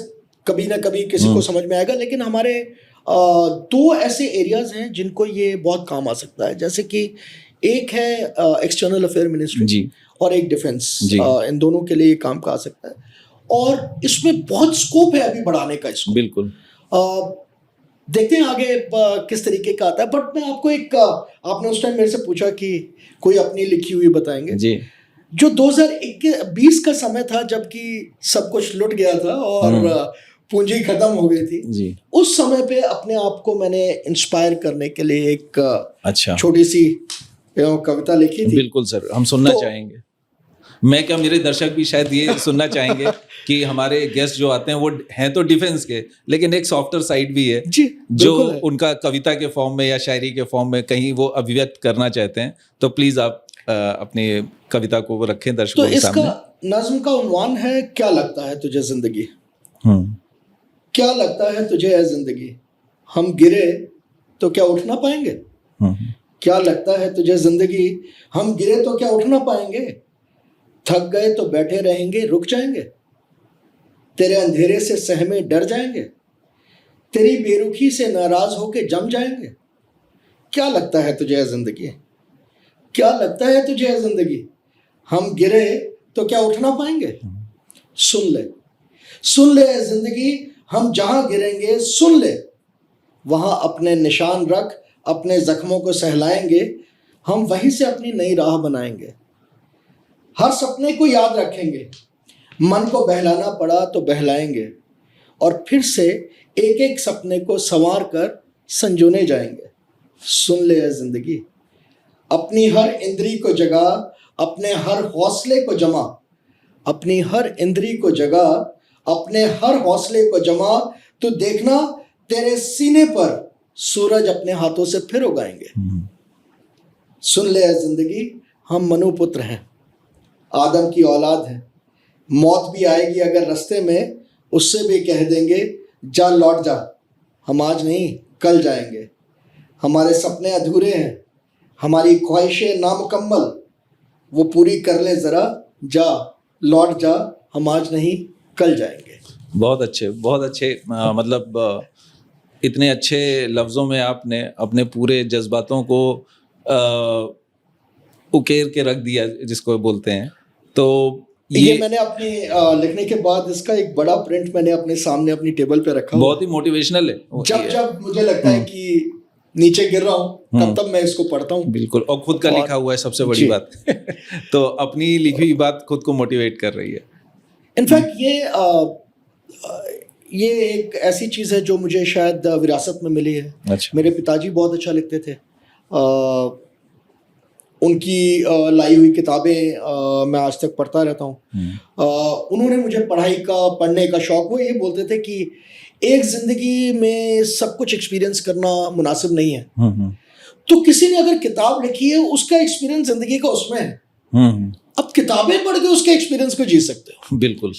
S2: कभी ना कभी किसी को समझ में आएगा, लेकिन हमारे 2 ऐसे एरियाज हैं जिनको ये बहुत काम आ सकता है। जैसे कि एक है एक्सटर्नल अफेयर मिनिस्ट्री और एक डिफेंस, इन दोनों के लिए काम का आ सकता है, और इसमें बहुत स्कोप है अभी बढ़ाने का इसको।
S1: बिल्कुल,
S2: देखते हैं आगे किस तरीके का आता है। बट मैं आपको आपने उस टाइम मेरे से पूछा कि कोई अपनी लिखी हुई बताएंगे
S1: जी।
S2: जो 2020 का समय था जबकि सब कुछ लुट गया था और पूंजी खत्म हो गई थी
S1: जी।
S2: उस समय पे अपने आप को मैंने इंस्पायर करने के लिए एक
S1: अच्छा
S2: छोटी सी कविता लिखी थी।
S1: बिल्कुल सर, हम सुनना चाहेंगे। मैं क्या, मेरे दर्शक भी शायद ये सुनना चाहेंगे कि हमारे गेस्ट जो आते हैं वो हैं तो डिफेंस के, लेकिन एक सॉफ्टर साइड भी है
S2: जी,
S1: जो उनका कविता के फॉर्म में या शायरी के फॉर्म में कहीं वो अभिव्यक्त करना चाहते हैं। तो प्लीज आप अपनी कविता को वो रखें दर्शकों के सामने।
S2: इसका नज्म का उन्वान है, क्या लगता है तुझे जिंदगी, क्या लगता है तुझे है जिंदगी, हम गिरे तो क्या उठ ना पाएंगे, क्या लगता है तुझे जिंदगी, हम गिरे तो क्या उठ ना पाएंगे, थक गए तो बैठे रहेंगे रुक जाएंगे, तेरे अंधेरे से सहमे डर जाएंगे, तेरी बेरुखी से नाराज होके जम जाएंगे, क्या लगता है तुझे है जिंदगी, क्या लगता है तुझे है जिंदगी, हम गिरे तो क्या उठ ना पाएंगे, सुन ले जिंदगी, हम जहां गिरेंगे सुन ले, वहाँ अपने निशान रख, अपने जख्मों को सहलाएंगे, हम वहीं से अपनी नई राह बनाएंगे। हर सपने को याद रखेंगे, मन को बहलाना पड़ा तो बहलाएंगे, और फिर से एक एक सपने को संवार कर संजोने जाएंगे। सुन ले है जिंदगी, अपनी हर इंद्री को जगा, अपने हर हौसले को जमा, अपनी हर इंद्री को जगा, अपने हर हौसले को जमा, तो देखना तेरे सीने पर सूरज अपने हाथों से फिर उगाएंगे। सुन ले है जिंदगी, हम मनुपुत्र हैं, आदम की औलाद हैं, मौत भी आएगी अगर रास्ते में, उससे भी कह देंगे जा लौट जा, हम आज नहीं कल जाएंगे। हमारे सपने अधूरे हैं, हमारी ख्वाहिशें नामुकम्मल, वो पूरी कर ले ज़रा, जा लौट जा, हम आज नहीं कल जाएंगे।
S1: बहुत अच्छे, बहुत अच्छे। मतलब इतने अच्छे लफ्ज़ों में आपने अपने पूरे जज्बातों को उकेर के रख दिया, जिसको बोलते हैं। तो
S2: ये मैंने अपने लिखने के बाद इसका एक बड़ा प्रिंट मैंने अपने सामने अपनी टेबल पे रखा,
S1: बहुत ही मोटिवेशनल है।
S2: जब जब मुझे लगता है कि नीचे गिर रहा हूँ तब तब मैं इसको पढ़ता हूँ।
S1: बिल्कुल, और खुद का लिखा हुआ है, सबसे बड़ी बात। तो अपनी लिखी हुई बात खुद को मोटिवेट कर रही है।
S2: इनफैक्ट ये एक ऐसी चीज़ है जो मुझे शायद विरासत में मिली है।
S1: अच्छा।
S2: मेरे पिताजी बहुत अच्छा लिखते थे, उनकी लाई हुई किताबें मैं आज तक पढ़ता रहता हूँ। उन्होंने मुझे पढ़ने का शौक, वो ये बोलते थे कि एक जिंदगी में सब कुछ एक्सपीरियंस करना मुनासिब नहीं है, तो किसी ने अगर किताब लिखी है उसका एक्सपीरियंस जिंदगी का उसमें है, अब किताबें पढ़ के उसके एक्सपीरियंस को जी सकते हो।
S1: बिल्कुल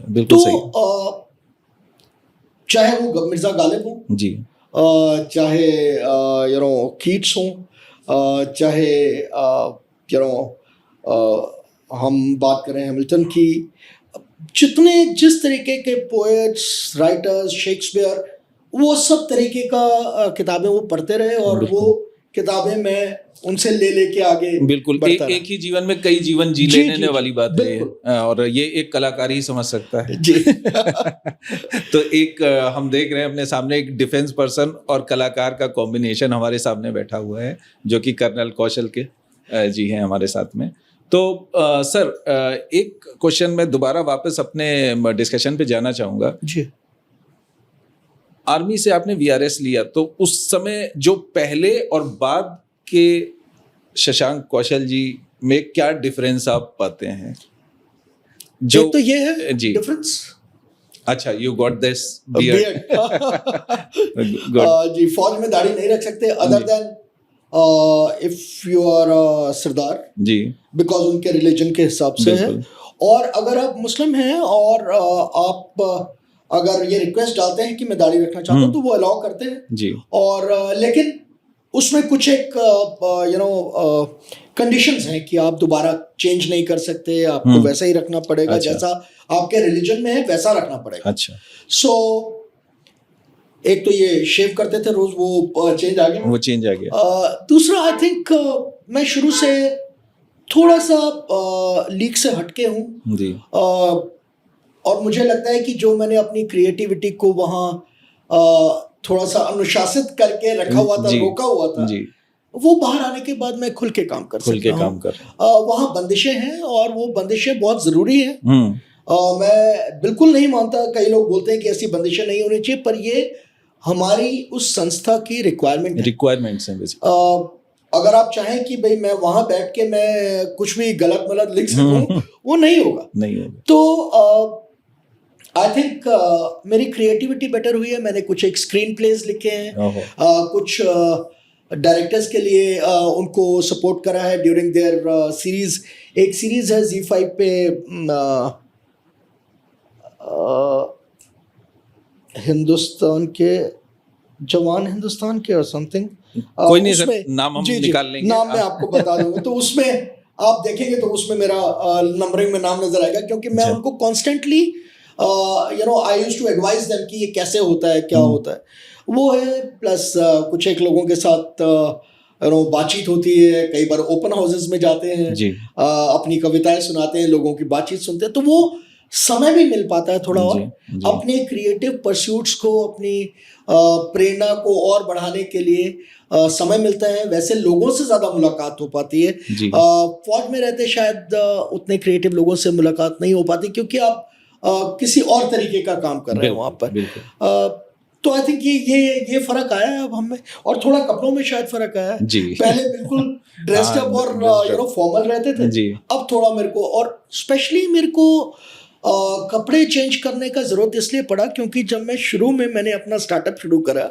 S1: बिल्कुल
S2: तो
S1: सही।
S2: चाहे वो मिर्जा गालिब हो
S1: जी,
S2: चाहे कीट्स हो, चाहे हम बात करें हैमिल्टन की, जिस तरीके के पोएट्स, राइटर्स, शेक्सपियर, वो सब तरीके का किताबें वो पढ़ते रहे, और वो किताबें मैं उनसे लेके आगे
S1: बिल्कुल एक ही जीवन में कई जीवन जी लेने वाली बात है, और ये एक कलाकार ही समझ सकता है
S2: जी।
S1: तो एक हम देख रहे हैं अपने सामने एक डिफेंस पर्सन और कलाकार का कॉम्बिनेशन हमारे सामने बैठा हुआ है, जो कि कर्नल कौशल के जी हैं हमारे साथ में। तो सर, एक क्वेश्चन मैं दोबारा वापस अपने डिस्कशन पे जाना चाहूँगा
S2: जी।
S1: आर्मी से आपने वीआरएस लिया, तो उस समय जो पहले और बाद के शशांक कौशल जी में क्या डिफरेंस आप पाते हैं? जो
S2: तो ये है
S1: जी
S2: डिफरेंस।
S1: अच्छा, यू गॉट दिस
S2: बियर्ड। जी, फौज में दाढ़ी नहीं रख सकते other than if you are Sardar
S1: ji,
S2: because उनके रिलीजन के हिसाब से है। और अगर आप मुस्लिम हैं और आप अगर ये रिक्वेस्ट डालते हैं कि मैं दाढ़ी रखना चाहता हूँ, तो वो अलाउ करते हैं
S1: जी।
S2: और लेकिन उसमें कुछ एक कंडीशंस हैं कि आप दोबारा चेंज नहीं कर सकते, आपको वैसा ही रखना पड़ेगा। अच्छा। जैसा आपके रिलीजन में है वैसा रखना पड़ेगा।
S1: अच्छा।
S2: सो एक तो ये शेव करते थे रोज, वो चेंज आ गया,
S1: वो चेंज आ गया।
S2: दूसरा आई थिंक मैं शुरू से थोड़ा सा लीक से हटके हूँ
S1: जी।
S2: और मुझे लगता है कि जो मैंने अपनी क्रिएटिविटी को वहाँ थोड़ा सा अनुशासित करके रखा हुआ था, रोका हुआ था जी, वो बाहर आने के बाद मैं खुल के काम कर सकता हूँ। वहाँ बंदिशें हैं और वो बंदिशें बहुत ज़रूरी हैं। मैं बिल्कुल नहीं मानता, कई लोग बोलते हैं कि ऐसी बंदिशें नहीं होनी चाहिए, पर ये हमारी उस संस्था की रिक्वायरमेंट्स हैं। अगर आप चाहें कि भाई मैं वहाँ बैठ के मैं कुछ भी गलत मलत लिख सकूँ, वो नहीं होगा। तो आई थिंक मेरी क्रिएटिविटी बेटर हुई है। मैंने कुछ एक स्क्रीन प्लेज लिखे हैं, कुछ डायरेक्टर्स के लिए उनको सपोर्ट करा है ड्यूरिंग देयर सीरीज। एक सीरीज है Z5 पे हिंदुस्तान के जवान, हिंदुस्तान के और समथिंग,
S1: कोई नहीं सर, नाम हम निकाल लेंगे,
S2: नाम मैं आपको बता दूंगा। तो उसमें आप देखेंगे तो उसमें मेरा नंबरिंग में नाम नजर आएगा, क्योंकि मैं उनको constantly I used to advise them कि ये कैसे होता है, क्या होता है, वो है। प्लस कुछ एक लोगों के साथ बातचीत होती है, कई बार ओपन हाउसेस में जाते हैं, अपनी कविताएं सुनाते हैं, लोगों की बातचीत सुनते हैं। तो वो समय भी मिल पाता है थोड़ा और
S1: जी।
S2: अपने क्रिएटिव परस्यूट्स को, अपनी प्रेरणा को और बढ़ाने के लिए समय मिलता है। वैसे लोगों से ज़्यादा मुलाकात हो पाती है।
S1: जी।
S2: फौज में रहते शायद उतने क्रिएटिव लोगों से मुलाकात नहीं हो पाती, क्योंकि आप किसी और तरीके का काम कर रहे हैं वहाँ पर। तो आई थिंक ये फर्क आया है अब हमें, और थोड़ा कपड़ों में शायद फर्क आया है।
S1: जी।
S2: पहले बिल्कुल ड्रेस्ड अप और फॉर्मल रहते थे
S1: जी।
S2: अब थोड़ा मेरे को, और स्पेशली मेरे को कपड़े चेंज करने का जरूरत इसलिए पड़ा क्योंकि जब मैं शुरू में मैंने अपना स्टार्टअप शुरू करा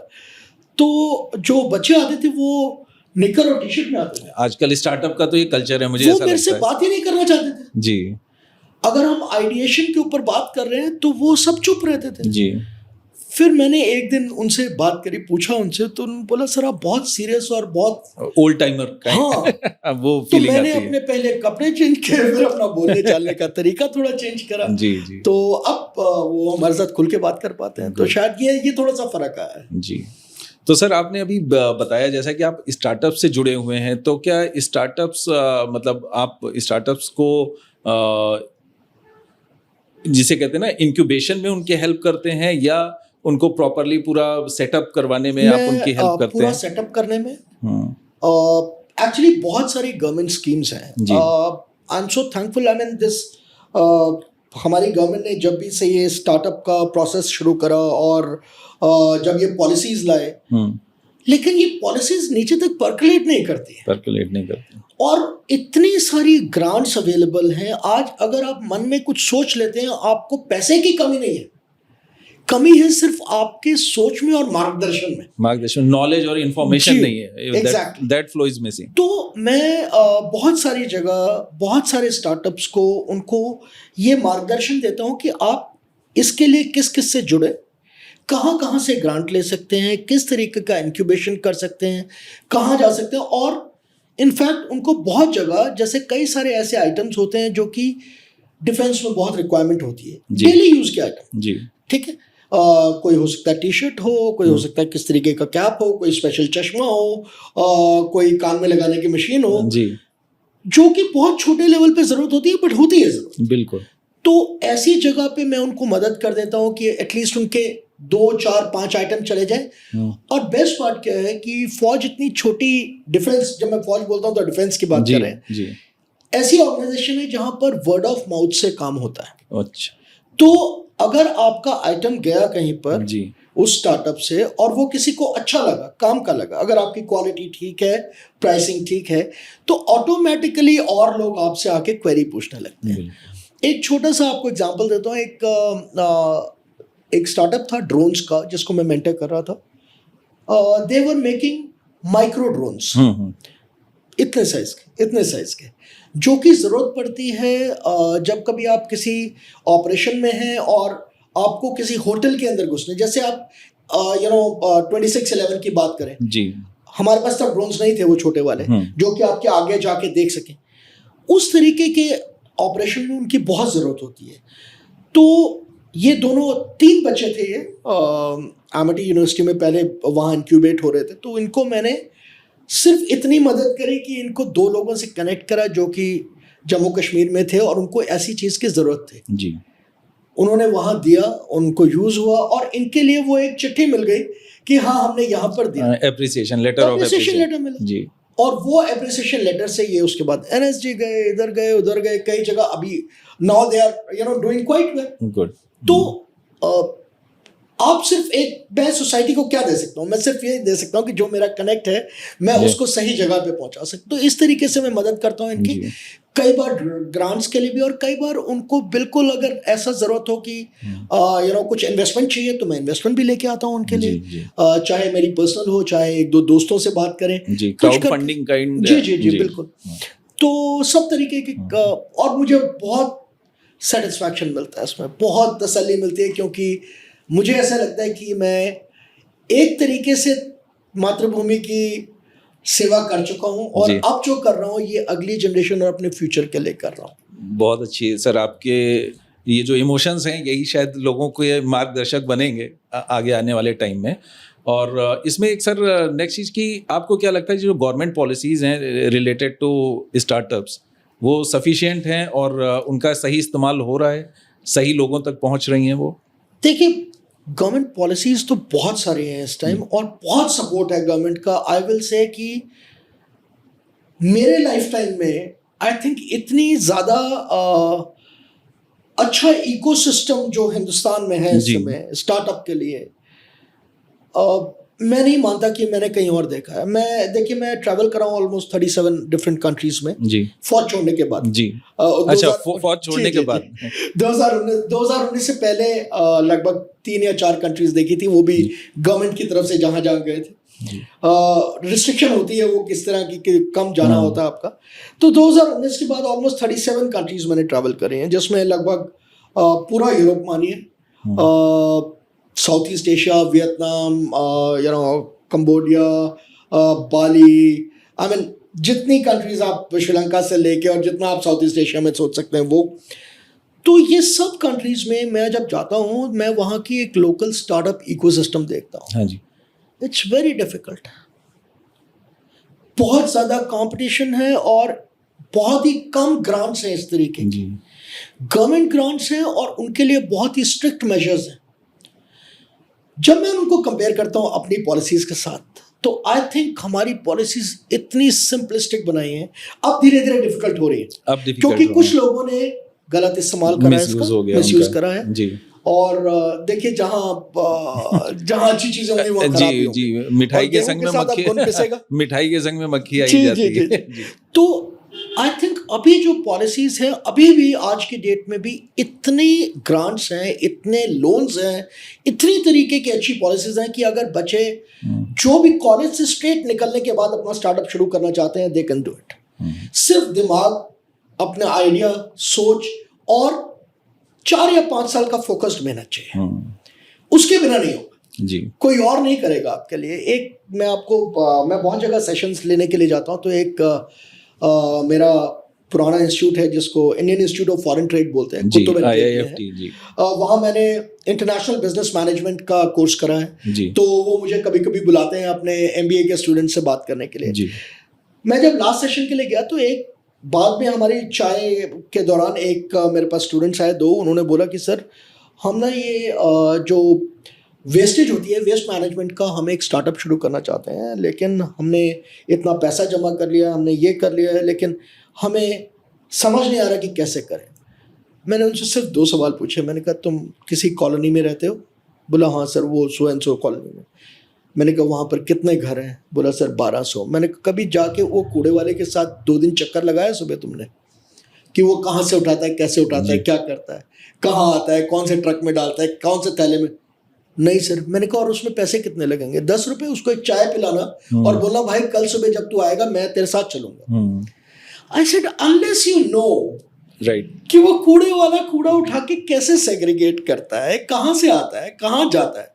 S2: तो जो बच्चे आते थे वो निकर और टी शर्ट में आते थे।
S1: आजकल स्टार्टअप का तो ये कल्चर है, मुझे
S2: वो
S1: ऐसा
S2: मेरे
S1: लगता
S2: से
S1: है।
S2: बात ही नहीं करना चाहते थे।
S1: जी।
S2: अगर हम आइडिएशन के ऊपर बात कर रहे हैं तो वो सब चुप रहते थे।
S1: जी।
S2: फिर मैंने एक दिन उनसे बात करी, पूछा उनसे, तो उन्होंने बोला सर आप बहुत सीरियस और बहुत
S1: ओल्ड टाइमर का
S2: हाँ
S1: वो
S2: तो
S1: फीलिंग
S2: मैंने
S1: आती है।
S2: अपने पहले कपड़े चेंज किए, फिर अपना बोलने चालने का तरीका थोड़ा चेंज करा।
S1: जी। जी।
S2: तो अब वो हमारे साथ खुल के बात कर पाते हैं। तो शायद ये थोड़ा सा फर्क आया है।
S1: जी। तो सर आपने अभी बताया जैसा कि आप स्टार्टअप से जुड़े हुए हैं, तो क्या स्टार्टअप्स मतलब आप स्टार्टअप्स को जिसे कहते हैं ना इंक्यूबेशन में उनके हेल्प करते हैं, या उनको प्रॉपरली पूरा सेटअप करवाने में आप उनकी हेल्प करते
S2: पूरा
S1: हैं?
S2: सेटअप करने में एक्चुअली बहुत सारी गवर्नमेंट स्कीम्स हैं। I am so thankful, I mean this, हमारी गवर्नमेंट ने जब भी से ये स्टार्टअप का प्रोसेस शुरू करा और जब ये पॉलिसीज लाए, लेकिन ये पॉलिसीज नीचे तक परकुलेट नहीं करती। और इतनी सारी ग्रांट्स अवेलेबल हैं। आज अगर आप मन में कुछ सोच लेते हैं, आपको पैसे की कमी नहीं है, कमी है सिर्फ आपके सोच में और मार्गदर्शन,
S1: नॉलेज और इंफॉर्मेशन नहीं है।
S2: Exactly.
S1: That flow is missing.
S2: तो मैं बहुत सारी जगह बहुत सारे स्टार्टअप्स को उनको ये मार्गदर्शन देता हूँ कि आप इसके लिए किस किस से जुड़े, कहाँ से ग्रांट ले सकते हैं, किस तरीके का इंक्यूबेशन कर सकते हैं, कहाँ जा सकते हैं। और इनफैक्ट उनको बहुत जगह, जैसे कई सारे ऐसे आइटम्स होते हैं जो कि डिफेंस में बहुत रिक्वायरमेंट होती है, डेली यूज के आइटम।
S1: जी।
S2: ठीक है, कोई हो सकता है टी शर्ट हो, कोई हो सकता है किस तरीके का कैप हो, कोई स्पेशल चश्मा हो, कोई कान में लगाने की मशीन हो,
S1: जी,
S2: जो कि बहुत छोटे लेवल पे जरूरत होती है, बट होती है जरूरत।
S1: बिल्कुल।
S2: तो ऐसी जगह पे मैं उनको मदद कर देता हूँ कि एटलीस्ट उनके 2, 4, 5 आइटम चले जाए। और बेस्ट पार्ट क्या है कि फौज इतनी छोटी, डिफेंस, जब मैं फौज बोलता हूँ तो डिफेंस की बात कर रहे हैं,
S1: जी।
S2: ऐसी ऑर्गेनाइजेशन है जहां पर वर्ड ऑफ माउथ से काम होता है।
S1: अच्छा।
S2: तो अगर आपका आइटम गया कहीं पर
S1: जी,
S2: उस स्टार्टअप से और वो किसी को अच्छा लगा, काम का लगा, अगर आपकी क्वालिटी ठीक है, प्राइसिंग ठीक है, तो ऑटोमेटिकली और लोग आपसे आके क्वेरी पूछने लगते हैं। एक छोटा सा आपको एग्जांपल देता हूँ। एक स्टार्टअप था ड्रोन्स का जिसको मैं मेंटर कर रहा था। दे वर मेकिंग माइक्रो ड्रोन्स, इतने साइज के, जो कि ज़रूरत पड़ती है जब कभी आप किसी ऑपरेशन में हैं और आपको किसी होटल के अंदर घुसने, जैसे आप 2611 की बात करें
S1: जी,
S2: हमारे पास तब ड्रोन्स नहीं थे, वो छोटे वाले जो कि आपके आगे जाके देख सकें। उस तरीके के ऑपरेशन में उनकी बहुत ज़रूरत होती है। तो ये दोनों 3 बच्चे थे, ये एमिटी यूनिवर्सिटी में पहले वहाँ इंक्यूबेट हो रहे थे। तो इनको मैंने सिर्फ इतनी मदद करी कि इनको 2 लोगों से कनेक्ट करा जो कि जम्मू कश्मीर में थे और उनको ऐसी चीज़ की ज़रूरत थी।
S1: जी,
S2: उन्होंने वहाँ दिया, उनको यूज़ हुआ और इनके लिए वो एक चिट्ठी मिल गई कि हाँ हमने यहाँ पर दिया,
S1: एप्रिसिएशन लेटर
S2: मिला
S1: जी।
S2: और वो एप्रिसिएशन लेटर से ये उसके बाद NSG गए, इधर गए, उधर गए, कई जगह। अभी now they are doing quite well.
S1: Good.
S2: तो आप सिर्फ मैं सोसाइटी को क्या दे सकता हूँ? मैं सिर्फ ये दे सकता हूँ कि जो मेरा कनेक्ट है मैं उसको सही जगह पे पहुंचा सकता हूँ। इस तरीके से मैं मदद करता हूँ इनकी, कई बार ग्रांट्स के लिए भी, और कई बार उनको बिल्कुल अगर ऐसा जरूरत हो कि कुछ इन्वेस्टमेंट चाहिए तो मैं इन्वेस्टमेंट भी लेके आता हूँ उनके लिए। चाहे मेरी पर्सनल हो, चाहे 1-2 दोस्तों से बात करें,
S1: क्राउड फंडिंग काइंड।
S2: जी बिल्कुल। तो सब तरीके की और मुझे बहुत सेटिस्फैक्शन मिलता है इसमें, बहुत तसल्ली मिलती है, क्योंकि मुझे ऐसा लगता है कि मैं एक तरीके से मातृभूमि की सेवा कर चुका हूं और अब जो कर रहा हूं ये अगली जनरेशन और अपने फ्यूचर के लिए कर रहा हूं।
S1: बहुत अच्छी है सर, आपके ये जो इमोशंस हैं यही शायद लोगों को ये मार्गदर्शक बनेंगे आगे आने वाले टाइम में। और इसमें एक सर नेक्स्ट चीज़ की, आपको क्या लगता है जो गवर्नमेंट पॉलिसीज़ हैं रिलेटेड टू स्टार्टअप्स वो सफिशिएंट हैं और उनका सही इस्तेमाल हो रहा है? सही लोगों तक पहुंच रही हैं वो?
S2: देखिए, गवर्नमेंट पॉलिसीज तो बहुत सारी हैं इस टाइम और बहुत सपोर्ट है गवर्नमेंट का। आई विल से कि मेरे लाइफ टाइम में आई थिंक इतनी ज़्यादा अच्छा इकोसिस्टम जो हिंदुस्तान में है इस समय स्टार्टअप के लिए, मैं नहीं मानता कि मैंने कहीं और देखा है। मैं ट्रैवल करा हूँ ऑलमोस्ट 37 डिफरेंट कंट्रीज में
S1: जी,
S2: फौज छोड़ने के बाद
S1: जी। अच्छा, फौज छोड़ने के बाद
S2: 2019 से पहले लगभग 3 या 4 कंट्रीज देखी थी, वो भी गवर्नमेंट की तरफ से जहां गए थे। रिस्ट्रिक्शन होती है वो किस तरह की कि कम जाना होता है आपका। तो 2019 के बाद ऑलमोस्ट 37 कंट्रीज मैंने ट्रैवल करे हैं, जिसमें लगभग पूरा यूरोप मानिए, south east Asia, Vietnam, Cambodia, Bali, I mean जितनी कंट्रीज आप श्रीलंका से लेके और जितना आप साउथ ईस्ट एशिया में सोच सकते हैं वो। तो ये सब कंट्रीज में मैं जब जाता हूँ, मैं वहाँ की एक लोकल स्टार्टअप इकोसिस्टम देखता हूँ।
S1: हाँ जी।
S2: इट्स वेरी डिफिकल्ट, बहुत ज़्यादा कंपटीशन है और बहुत ही कम ग्रांट्स हैं इस तरीके की। गवर्नमेंट ग्रांट्स हैं और उनके लिए बहुत ही स्ट्रिक्ट मेजर्स हैं। जब मैं उनको कंपेयर करता हूं अपनी पॉलिसीज के साथ, तो आई थिंक हमारी पॉलिसीज इतनी सिंपलिस्टिक बनाई हैं, अब धीरे धीरे डिफिकल्ट हो रही है क्योंकि कुछ लोगों ने गलत इस्तेमाल करा है, मिसयूज करा है जी। और देखिए जहां अच्छी चीजें होंगी वहां खराब भी होंगी।
S1: जी, मिठाई के संग में मक्खी मिठाई के संग में मक्खी आई जाती है।
S2: तो आई थिंक अभी जो पॉलिसीज हैं, अभी भी आज की डेट में भी इतने ग्रांट्स हैं, इतने लोन्स हैं, इतनी तरीके की अच्छी पॉलिसीज हैं कि अगर बच्चे जो भी कॉलेज से स्ट्रेट निकलने के बाद अपना स्टार्टअप शुरू करना चाहते हैं, दे कैन डू इट। सिर्फ दिमाग, अपना आइडिया, सोच और 4 या 5 साल का फोकस्ड मेहनत चाहिए। उसके बिना नहीं होगा जी, कोई और नहीं करेगा आपके लिए। एक मैं बहुत जगह सेशंस लेने के लिए जाता हूँ, तो एक मेरा पुराना इंस्टीट्यूट है जिसको Indian institute of foreign trade बोलते हैं, IIFT। वहाँ मैंने इंटरनेशनल बिजनेस मैनेजमेंट का कोर्स करा है जी। तो वो मुझे कभी कभी बुलाते हैं अपने MBA के स्टूडेंट से बात करने के लिए जी। मैं जब लास्ट सेशन के लिए गया, तो एक बाद में हमारी चाय के दौरान एक मेरे पास स्टूडेंट्स आए 2, उन्होंने बोला कि सर हम ना ये जो वेस्टेज होती है, वेस्ट मैनेजमेंट का, हम एक स्टार्टअप शुरू करना चाहते हैं, लेकिन हमने इतना पैसा जमा कर लिया, हमने ये कर लिया है, लेकिन हमें समझ नहीं आ रहा कि कैसे करें। मैंने उनसे सिर्फ 2 सवाल पूछे। मैंने कहा तुम किसी कॉलोनी में रहते हो? बोला हाँ सर, वो सो एंड सो कॉलोनी में। मैंने कहा वहाँ पर कितने घर हैं? बोला सर 1200। मैंने कभी जाके वो कूड़े वाले के साथ 2 दिन चक्कर लगाया सुबह तुमने, कि वो कहाँ से उठाता है, कैसे उठाता है, क्या करता है, कहाँ आता है, कौन से ट्रक में डालता है, कौन से थैले में? नहीं सर। मैंने कहा और उसमें पैसे कितने लगेंगे? 10 रुपए। उसको एक चाय पिलाना और बोलना भाई कल सुबह जब तू आएगा मैं तेरे साथ चलूंगा। I said unless you know right कि वो कूड़े वाला कूड़ा उठा के कैसे सेग्रीगेट करता है, कहाँ से आता है, कहाँ जाता है,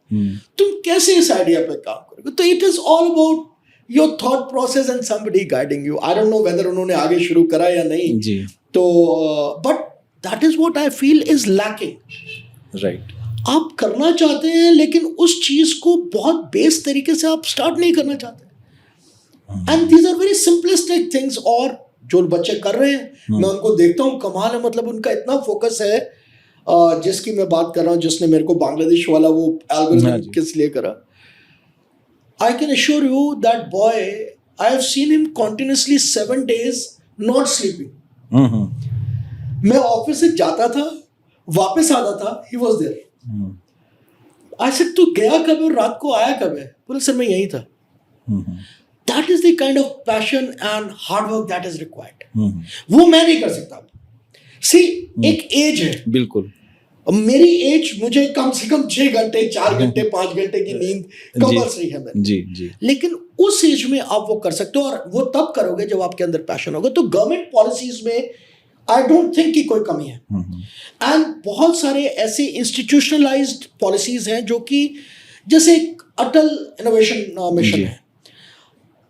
S2: तुम कैसे इस आइडिया पे काम करोगे? तो it is all about your thought process and somebody guiding you. I don't know whether उन्होंने आगे शुरू करा या नहीं जी। तो but that is what I feel is lacking. Right, आप करना चाहते हैं लेकिन उस चीज को बहुत बेस तरीके से आप स्टार्ट नहीं करना चाहते। And these are very simplistic things. और जो बच्चे कर रहे हैं मैं उनको देखता हूँ, कमाल है। मतलब उनका इतना फोकस है, जिसकी मैं बात कर रहा हूँ, जिसने मेरे को बांग्लादेश वाला वो एल्गोरिथम किस लिए करा। I can assure you that boy, I have seen him continuously 7 days not sleeping. मैं ऑफिस से जाता था, वापस आता था, he was there. I said तू गया कब है और रात को आया कब है? बोला सर मैं यही था। That is the kind of passion and hard work that is required. वो मैं नहीं कर सकता। See, एक एज है, बिल्कुल। मेरी एज, मुझे कम से कम 6 घंटे, 4 घंटे, 5 घंटे की नींद कंपल्सरी है मेरी जी जी। लेकिन उस एज में आप वो कर सकते हो, और वो तब करोगे जब आपके अंदर पैशन होगा। तो गवर्नमेंट पॉलिसीज में आई डोंट थिंक कि कोई कमी है। एंड बहुत सारे ऐसे इंस्टीट्यूशनलाइज्ड पॉलिसीज हैं जो कि जैसे एक अटल इनोवेशन मिशन है,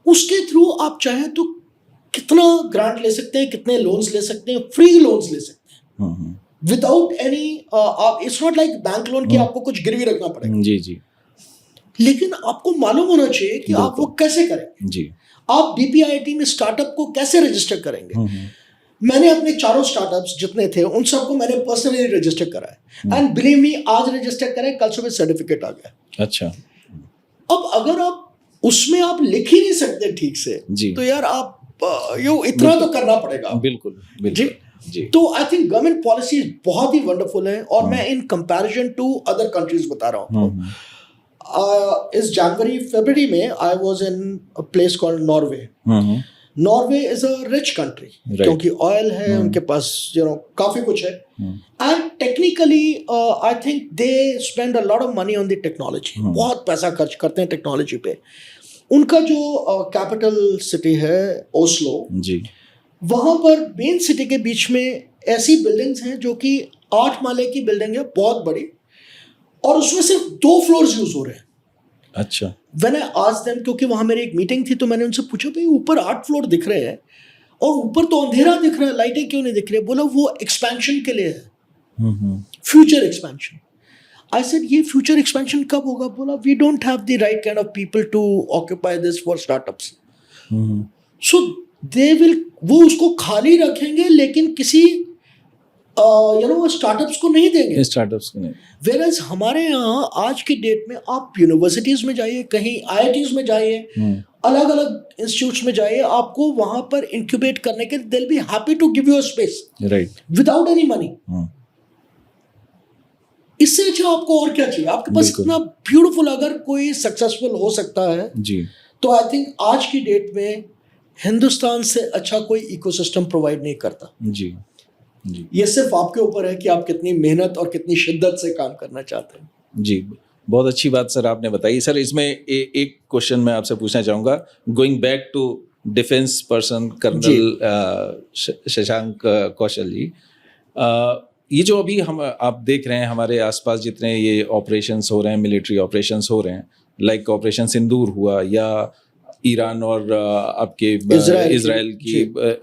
S2: उसके थ्रू आप चाहें तो कितना ग्रांट ले सकते हैं, कितने लोन्स ले सकते हैं, फ्री लोन्स ले सकते हैं without any, it's not like bank loan कि आपको कुछ गिरवी रखना पड़ेगा जी जी। लेकिन आपको मालूम होना चाहिए कि आप वो कैसे करेंगे जी। आप BPIIT में स्टार्टअप को कैसे रजिस्टर करेंगे, मैंने अपने चारों स्टार्टअप्स जितने थे उन सबको मैंने पर्सनली रजिस्टर करा है, एंड बिलीव मी आज रजिस्टर करें कल सुबह सर्टिफिकेट आ गया।
S1: अच्छा।
S2: अब अगर आप उसमें आप लिख ही नहीं सकते ठीक से
S1: जी।
S2: तो यार आप इतना तो करना पड़ेगा।
S1: बिल्कुल बिल्कुल जी।
S2: तो आई थिंक गवर्नमेंट पॉलिसी बहुत ही वंडरफुल है, और मैं इन कंपैरिजन टू अदर कंट्रीज बता रहा हूँ। इस जनवरी फरवरी में I was in a place called Norway. Norway is a rich country, क्योंकि ऑयल है उनके पास, काफी कुछ है, and technically I think they spend a lot of money on the technology, बहुत पैसा खर्च करते हैं टेक्नोलॉजी पे। उनका जो कैपिटल सिटी है ओस्लो जी, वहां पर मेन सिटी के बीच में ऐसी बिल्डिंग्स हैं जो कि 8 माले की बिल्डिंग है, बहुत बड़ी, और उसमें सिर्फ 2 फ्लोर्स यूज हो रहे हैं।
S1: अच्छा।
S2: When I asked them, क्योंकि वहां मेरी एक मीटिंग थी, तो मैंने उनसे पूछा भाई ऊपर 8 फ्लोर दिख रहे हैं और ऊपर तो अंधेरा दिख रहा है, लाइटें क्यों नहीं दिख रही? बोला वो एक्सपेंशन के लिए है, फ्यूचर एक्सपेंशन। आई सेड ये फ्यूचर एक्सपेंशन कब होगा? बोला we don't have the right kind of people to occupy this for startups, so they will, वो उसको खाली रखेंगे लेकिन किसी स्टार्टअप्स को नहीं देंगे,
S1: स्टार्टअप्स को नहीं।
S2: वेरएज हमारे यहाँ आज की डेट में आप यूनिवर्सिटीज में जाइए, कहीं आईआईटीज में जाइए, अलग अलग इंस्टीट्यूट्स में जाइए, आपको वहां पर इंक्यूबेट करने के they will be happy to give you a space, right, without any money. इससे अच्छा आपको और क्या चाहिए? आपके पास इतना ब्यूटीफुल, अगर कोई सक्सेसफुल हो सकता है जी, तो आई थिंक आज की डेट में हिंदुस्तान से अच्छा कोई इकोसिस्टम प्रोवाइड नहीं करता जी। जी। ये सिर्फ आपके ऊपर है कि आप कितनी मेहनत और कितनी शिद्दत से काम करना चाहते हैं। जी,
S1: बहुत अच्छी बात सर आपने बताई। सर इसमें एक क्वेश्चन मैं आपसे पूछना चाहूँगा, going back to defence person colonel Shashank Kaushal ji, ये जो अभी हम आप देख रहे हैं हमारे आसपास जितने ये ऑपरेशंस हो रहे हैं, मिलिट्री ऑपरेशंस हो रहे हैं, लाइक ऑपरेशन सिंदूर हुआ, या ईरान और आपके इजराइल की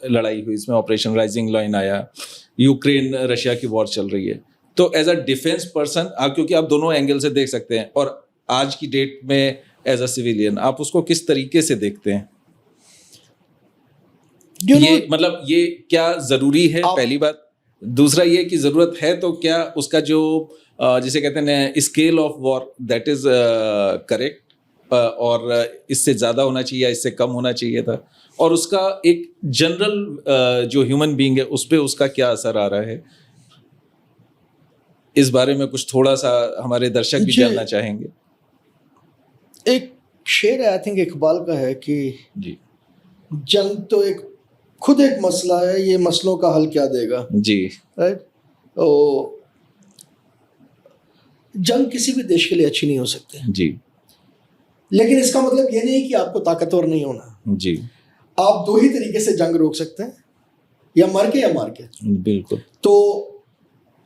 S1: लड़ाई हुई, इसमें ऑपरेशन राइजिंग लाइन आया, यूक्रेन रशिया की वॉर चल रही है, तो एज अ डिफेंस पर्सन आप, क्योंकि आप दोनों एंगल से देख सकते हैं, और आज की डेट में एज अ सिविलियन आप उसको किस तरीके से देखते हैं? ये मतलब ये क्या जरूरी है, पहली बात। दूसरा ये कि जरूरत है तो क्या उसका जो जिसे कहते हैं scale of war, that is correct, और इससे ज़्यादा होना चाहिए या इससे कम होना चाहिए था, और उसका एक जनरल जो ह्यूमन बीइंग है उस पर उसका क्या असर आ रहा है, इस बारे में कुछ थोड़ा सा हमारे दर्शक भी जानना चाहेंगे।
S2: एक शेर है, आई थिंक इकबाल का है कि जी, जंग तो खुद एक मसला है, ये मसलों का हल क्या देगा जी, राइट। तो जंग किसी भी देश के लिए अच्छी नहीं हो सकती जी, लेकिन इसका मतलब ये नहीं कि आपको ताकतवर नहीं होना जी। आप 2 ही तरीके से जंग रोक सकते हैं, या मर के या मार के। बिल्कुल। तो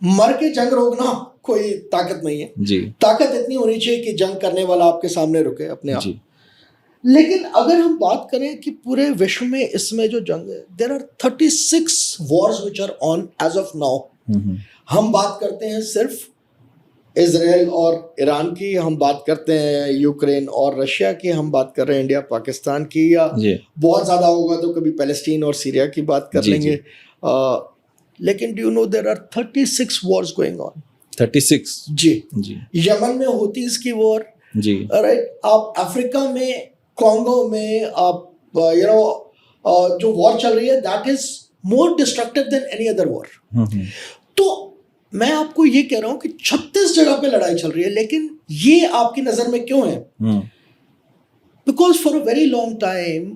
S2: मर के जंग रोकना कोई ताकत नहीं है जी, ताकत इतनी होनी चाहिए कि जंग करने वाला आपके सामने रुके अपने आप जी। लेकिन अगर हम बात करें कि पूरे विश्व में इसमें जो जंग है, there are 36 wars which are on as of now. हम बात करते हैं सिर्फ इजराइल और ईरान की, हम बात करते हैं यूक्रेन और रशिया की, हम बात कर रहे हैं इंडिया पाकिस्तान की, या बहुत ज़्यादा होगा तो कभी पैलेस्टीन और सीरिया की बात कर लेंगे। लेकिन do you know there are 36 wars going on. 36 जी जी। यमन में हूतीज की वॉर जी, राइट। आप अफ्रीका में कॉन्गो में आप जो वॉर चल रही है, that is more destructive than any other war. तो मैं आपको ये कह रहा हूं कि 36 जगह पे लड़ाई चल रही है, लेकिन ये आपकी नजर में क्यों है? Because for a very long time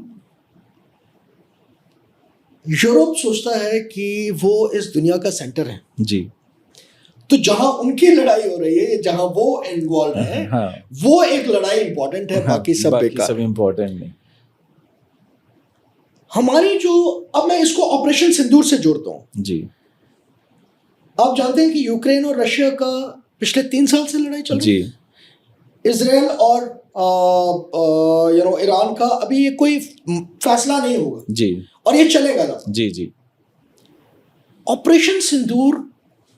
S2: Europe सोचता है कि वो इस दुनिया का सेंटर है जी, तो जहां उनकी लड़ाई हो रही है, जहां वो इन्वॉल्व है, हाँ, वो एक लड़ाई इंपॉर्टेंट है, हाँ, बाकी सब बेकार, सब इंपॉर्टेंट नहीं। हमारी जो, अब मैं इसको ऑपरेशन सिंदूर से जोड़ता हूं जी। आप जानते हैं कि यूक्रेन और रशिया का पिछले 3 साल से लड़ाई चल रही है। इजराइल और ईरान का अभी ये कोई फैसला नहीं होगा जी, और ये चलेगा ना जी जी। Operation Sindoor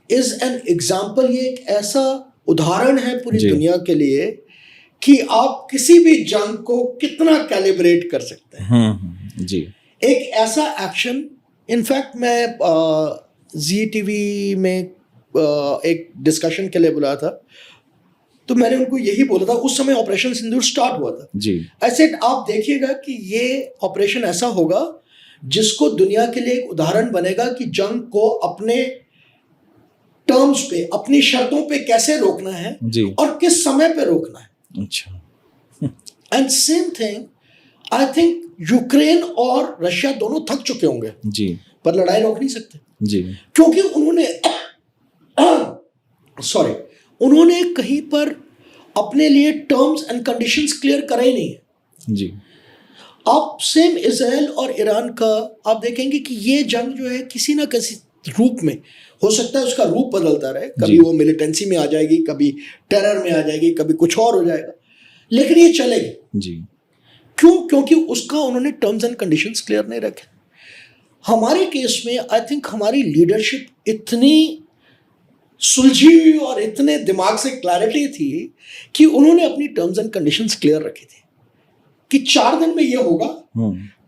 S2: is an example, ये एक ऐसा उदाहरण है पूरी दुनिया के लिए कि आप किसी भी जंग को कितना कैलिब्रेट कर सकते हैं जी। एक ऐसा एक्शन इनफैक्ट मैं जी टीवी में एक डिस्कशन के लिए बुलाया था, तो मैंने उनको यही बोला था, उस समय ऑपरेशन सिंदूर स्टार्ट हुआ था
S1: जी।
S2: ऐसे आप देखिएगा कि ये ऑपरेशन ऐसा होगा जिसको दुनिया के लिए एक उदाहरण बनेगा कि जंग को अपने टर्म्स पे, अपनी शर्तों पे कैसे रोकना है
S1: जी।
S2: और किस समय पे रोकना है।
S1: अच्छा।
S2: And same thing I think Ukraine और रशिया दोनों थक चुके होंगे
S1: जी।
S2: पर लड़ाई रोक नहीं सकते
S1: जी।
S2: क्योंकि उन्होंने उन्होंने कहीं पर अपने लिए टर्म्स एंड कंडीशंस क्लियर करे ही नहीं है।
S1: जी।
S2: आप सेम इजराइल और ईरान का आप देखेंगे कि ये जंग जो है किसी ना किसी रूप में, हो सकता है उसका रूप बदलता रहे, कभी वो मिलिटेंसी में आ जाएगी, कभी टेरर में आ जाएगी, कभी कुछ और हो जाएगा, लेकिन ये चलेगी।
S1: जी।
S2: क्यों? क्योंकि उसका उन्होंने टर्म्स एंड कंडीशंस क्लियर नहीं रखे। हमारे केस में आई थिंक हमारी लीडरशिप इतनी सुलझी और इतने दिमाग से क्लैरिटी थी कि उन्होंने अपनी टर्म्स एंड कंडीशंस क्लियर रखी थी कि 4 दिन में ये होगा,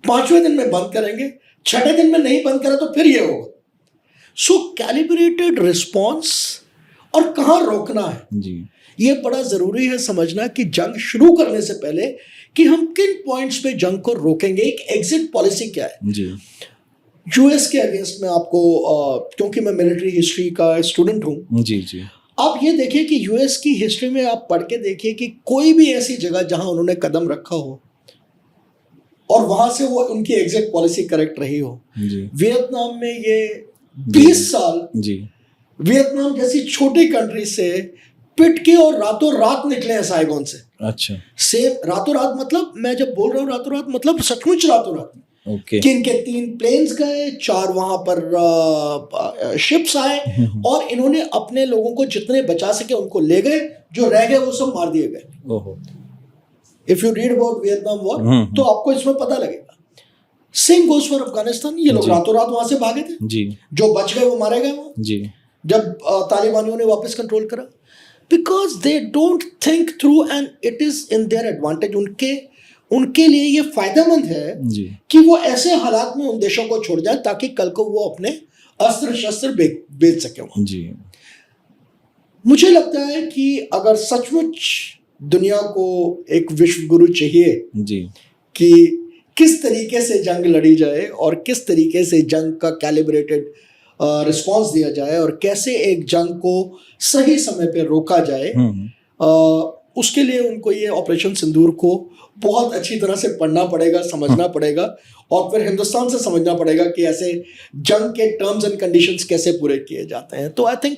S2: 5वें दिन में बंद करेंगे, 6ठे दिन में नहीं बंद करा तो फिर ये होगा। सो कैलिब्रेटेड रिस्पॉन्स और कहाँ रोकना है
S1: जी।
S2: ये बड़ा जरूरी है समझना कि जंग शुरू करने से पहले कि हम किन पॉइंट्स पे जंग को रोकेंगे, एक एग्जिट पॉलिसी क्या है।
S1: जी।
S2: यूएस के अगेंस्ट में आपको क्योंकि मैं मिलिट्री हिस्ट्री का स्टूडेंट हूँ,
S1: जी। जी।
S2: आप ये देखिए कि यूएस की हिस्ट्री में आप पढ़ के देखिए कि कोई भी ऐसी जगह जहां उन्होंने कदम रखा हो और वहां से वो उनकी एग्जिट पॉलिसी करेक्ट रही हो।
S1: जी।
S2: वियतनाम में ये 20 साल
S1: जी।
S2: वियतनाम जैसी छोटी कंट्री से पिट के और रातों रात निकले हैं साइगोन से।
S1: अच्छा।
S2: सेम रातों रात, मतलब मैं जब बोल रहा हूँ रातों रात मतलब सचमुच रातों रात।
S1: ओके।
S2: कि इनके 3 प्लेन्स गए, 4 वहां पर शिप्स आए और इन्होंने अपने लोगों को जितने बचा सके उनको ले गए, जो रह गए वो सब मार दिए गए।
S1: ओहो।
S2: If you read about Vietnam war तो आपको इसमें पता लगेगा। सेम गोज फॉर अफगानिस्तान, ये लोग रातों रात वहां से भागे थे
S1: जी।
S2: जो बच गए वो मारे गए वहां
S1: जी।
S2: जब तालिबानियों ने वापस कंट्रोल करा, because they don't think through and it is in their advantage. उनके लिए ये फायदेमंद है
S1: जी।
S2: कि वो ऐसे हालात में उन देशों को छोड़ जाए ताकि कल को वो अपने अस्त्र शस्त्र बेच सके।
S1: जी।
S2: मुझे लगता है कि अगर सचमुच दुनिया को एक विश्व गुरु चाहिए
S1: जी
S2: कि किस तरीके से जंग लड़ी जाए और किस तरीके से जंग का कैलिब्रेटेड रिस्पांस दिया जाए और कैसे एक जंग को सही समय पे रोका जाए, उसके लिए उनको ये ऑपरेशन सिंदूर को बहुत अच्छी तरह से पढ़ना पड़ेगा, समझना पड़ेगा और फिर हिंदुस्तान से समझना पड़ेगा कि ऐसे जंग के टर्म्स एंड कंडीशंस कैसे पूरे किए जाते हैं। तो आई थिंक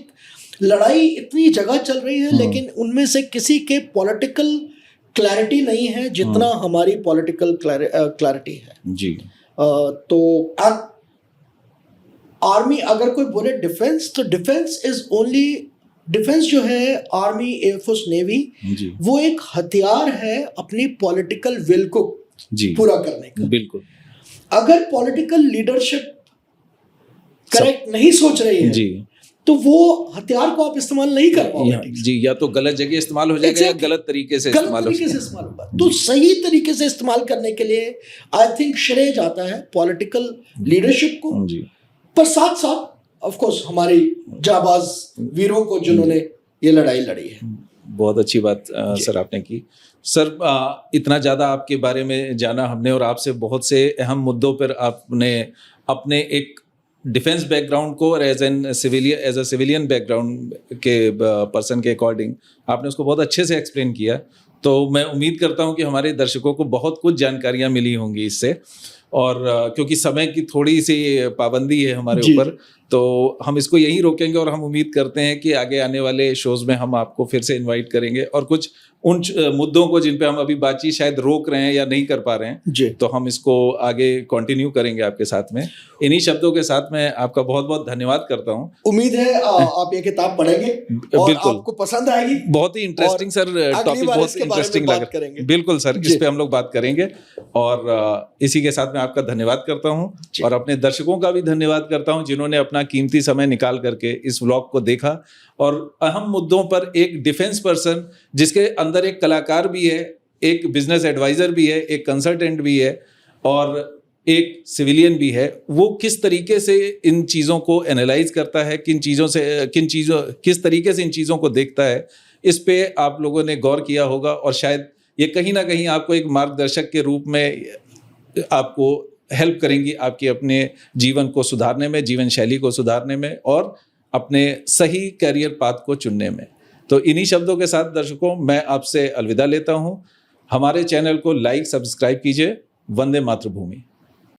S2: लड़ाई इतनी जगह चल रही है लेकिन उनमें से किसी के पॉलिटिकल क्लैरिटी नहीं है जितना हमारी पॉलिटिकल क्लैरिटी है
S1: जी।
S2: तो आर्मी अगर कोई बोले डिफेंस, तो डिफेंस इज ओनली, डिफेंस जो है आर्मी, एयरफोर्स, नेवी, वो एक हथियार है अपनी पॉलिटिकल विल को पूरा करने का।
S1: बिल्कुल।
S2: अगर पॉलिटिकल लीडरशिप करेक्ट नहीं सोच रही है
S1: जी,
S2: तो वो हथियार को आप इस्तेमाल नहीं कर पाओगे
S1: जी, या तो गलत जगह इस्तेमाल हो जाएगा या गलत तरीके से इस्तेमाल
S2: होगा। तो सही तरीके से इस्तेमाल करने के लिए आई थिंक श्रेय जाता है पॉलिटिकल लीडरशिप को जी। पर साथ साथ ऑफ कोर्स हमारी जाबाज वीरों को जिन्होंने ये लड़ाई लड़ी है।
S1: बहुत अच्छी बात सर आपने की। सर इतना ज़्यादा आपके बारे में जाना हमने और आपसे बहुत से अहम मुद्दों पर आपने अपने एक डिफेंस बैकग्राउंड को और एज अ सिविलियन बैकग्राउंड के पर्सन के अकॉर्डिंग आपने उसको बहुत अच्छे से एक्सप्लेन किया। तो मैं उम्मीद करता हूं कि हमारे दर्शकों को बहुत कुछ जानकारियां मिली होंगी इससे, और क्योंकि समय की थोड़ी सी पाबंदी है हमारे ऊपर, तो हम इसको यहीं रोकेंगे और हम उम्मीद करते हैं कि आगे आने वाले शोज में हम आपको फिर से इनवाइट करेंगे और कुछ उन मुद्दों को जिन पे हम अभी बातचीत शायद रोक रहे हैं या नहीं कर पा रहे हैं तो हम इसको आगे कंटिन्यू करेंगे आपके साथ में। इन्हीं शब्दों के साथ मैं आपका बहुत बहुत धन्यवाद करता हूं।
S2: उम्मीद है आप ये किताब पढ़ेंगे और आपको पसंद आएगी।
S1: बहुत ही इंटरेस्टिंग सर टॉपिक, बहुत इंटरेस्टिंग लग रहा है। बिल्कुल सर, इस पे हम लोग बात करेंगे और इसी के साथ मैं आपका धन्यवाद करता हूं और अपने दर्शकों का भी धन्यवाद करता हूं जिन्होंने अपना कीमती समय निकाल करके इस व्लॉग को देखा और अहम मुद्दों पर एक डिफेंस पर्सन जिसके अंदर एक कलाकार भी है, एक बिजनेस एडवाइजर भी है, एक कंसल्टेंट भी है और एक सिविलियन भी है, वो किस तरीके से इन चीज़ों को एनालाइज करता है, किस तरीके से इन चीज़ों को देखता है, इस पे आप लोगों ने गौर किया होगा और शायद ये कहीं ना कहीं आपको एक मार्गदर्शक के रूप में आपको हेल्प करेंगी आपके अपने जीवन को सुधारने में, जीवन शैली को सुधारने में और अपने सही करियर पाथ को चुनने में। तो इन्हीं शब्दों के साथ दर्शकों, मैं आपसे अलविदा लेता हूँ। हमारे चैनल को लाइक, सब्सक्राइब कीजिए। वंदे मातृभूमि।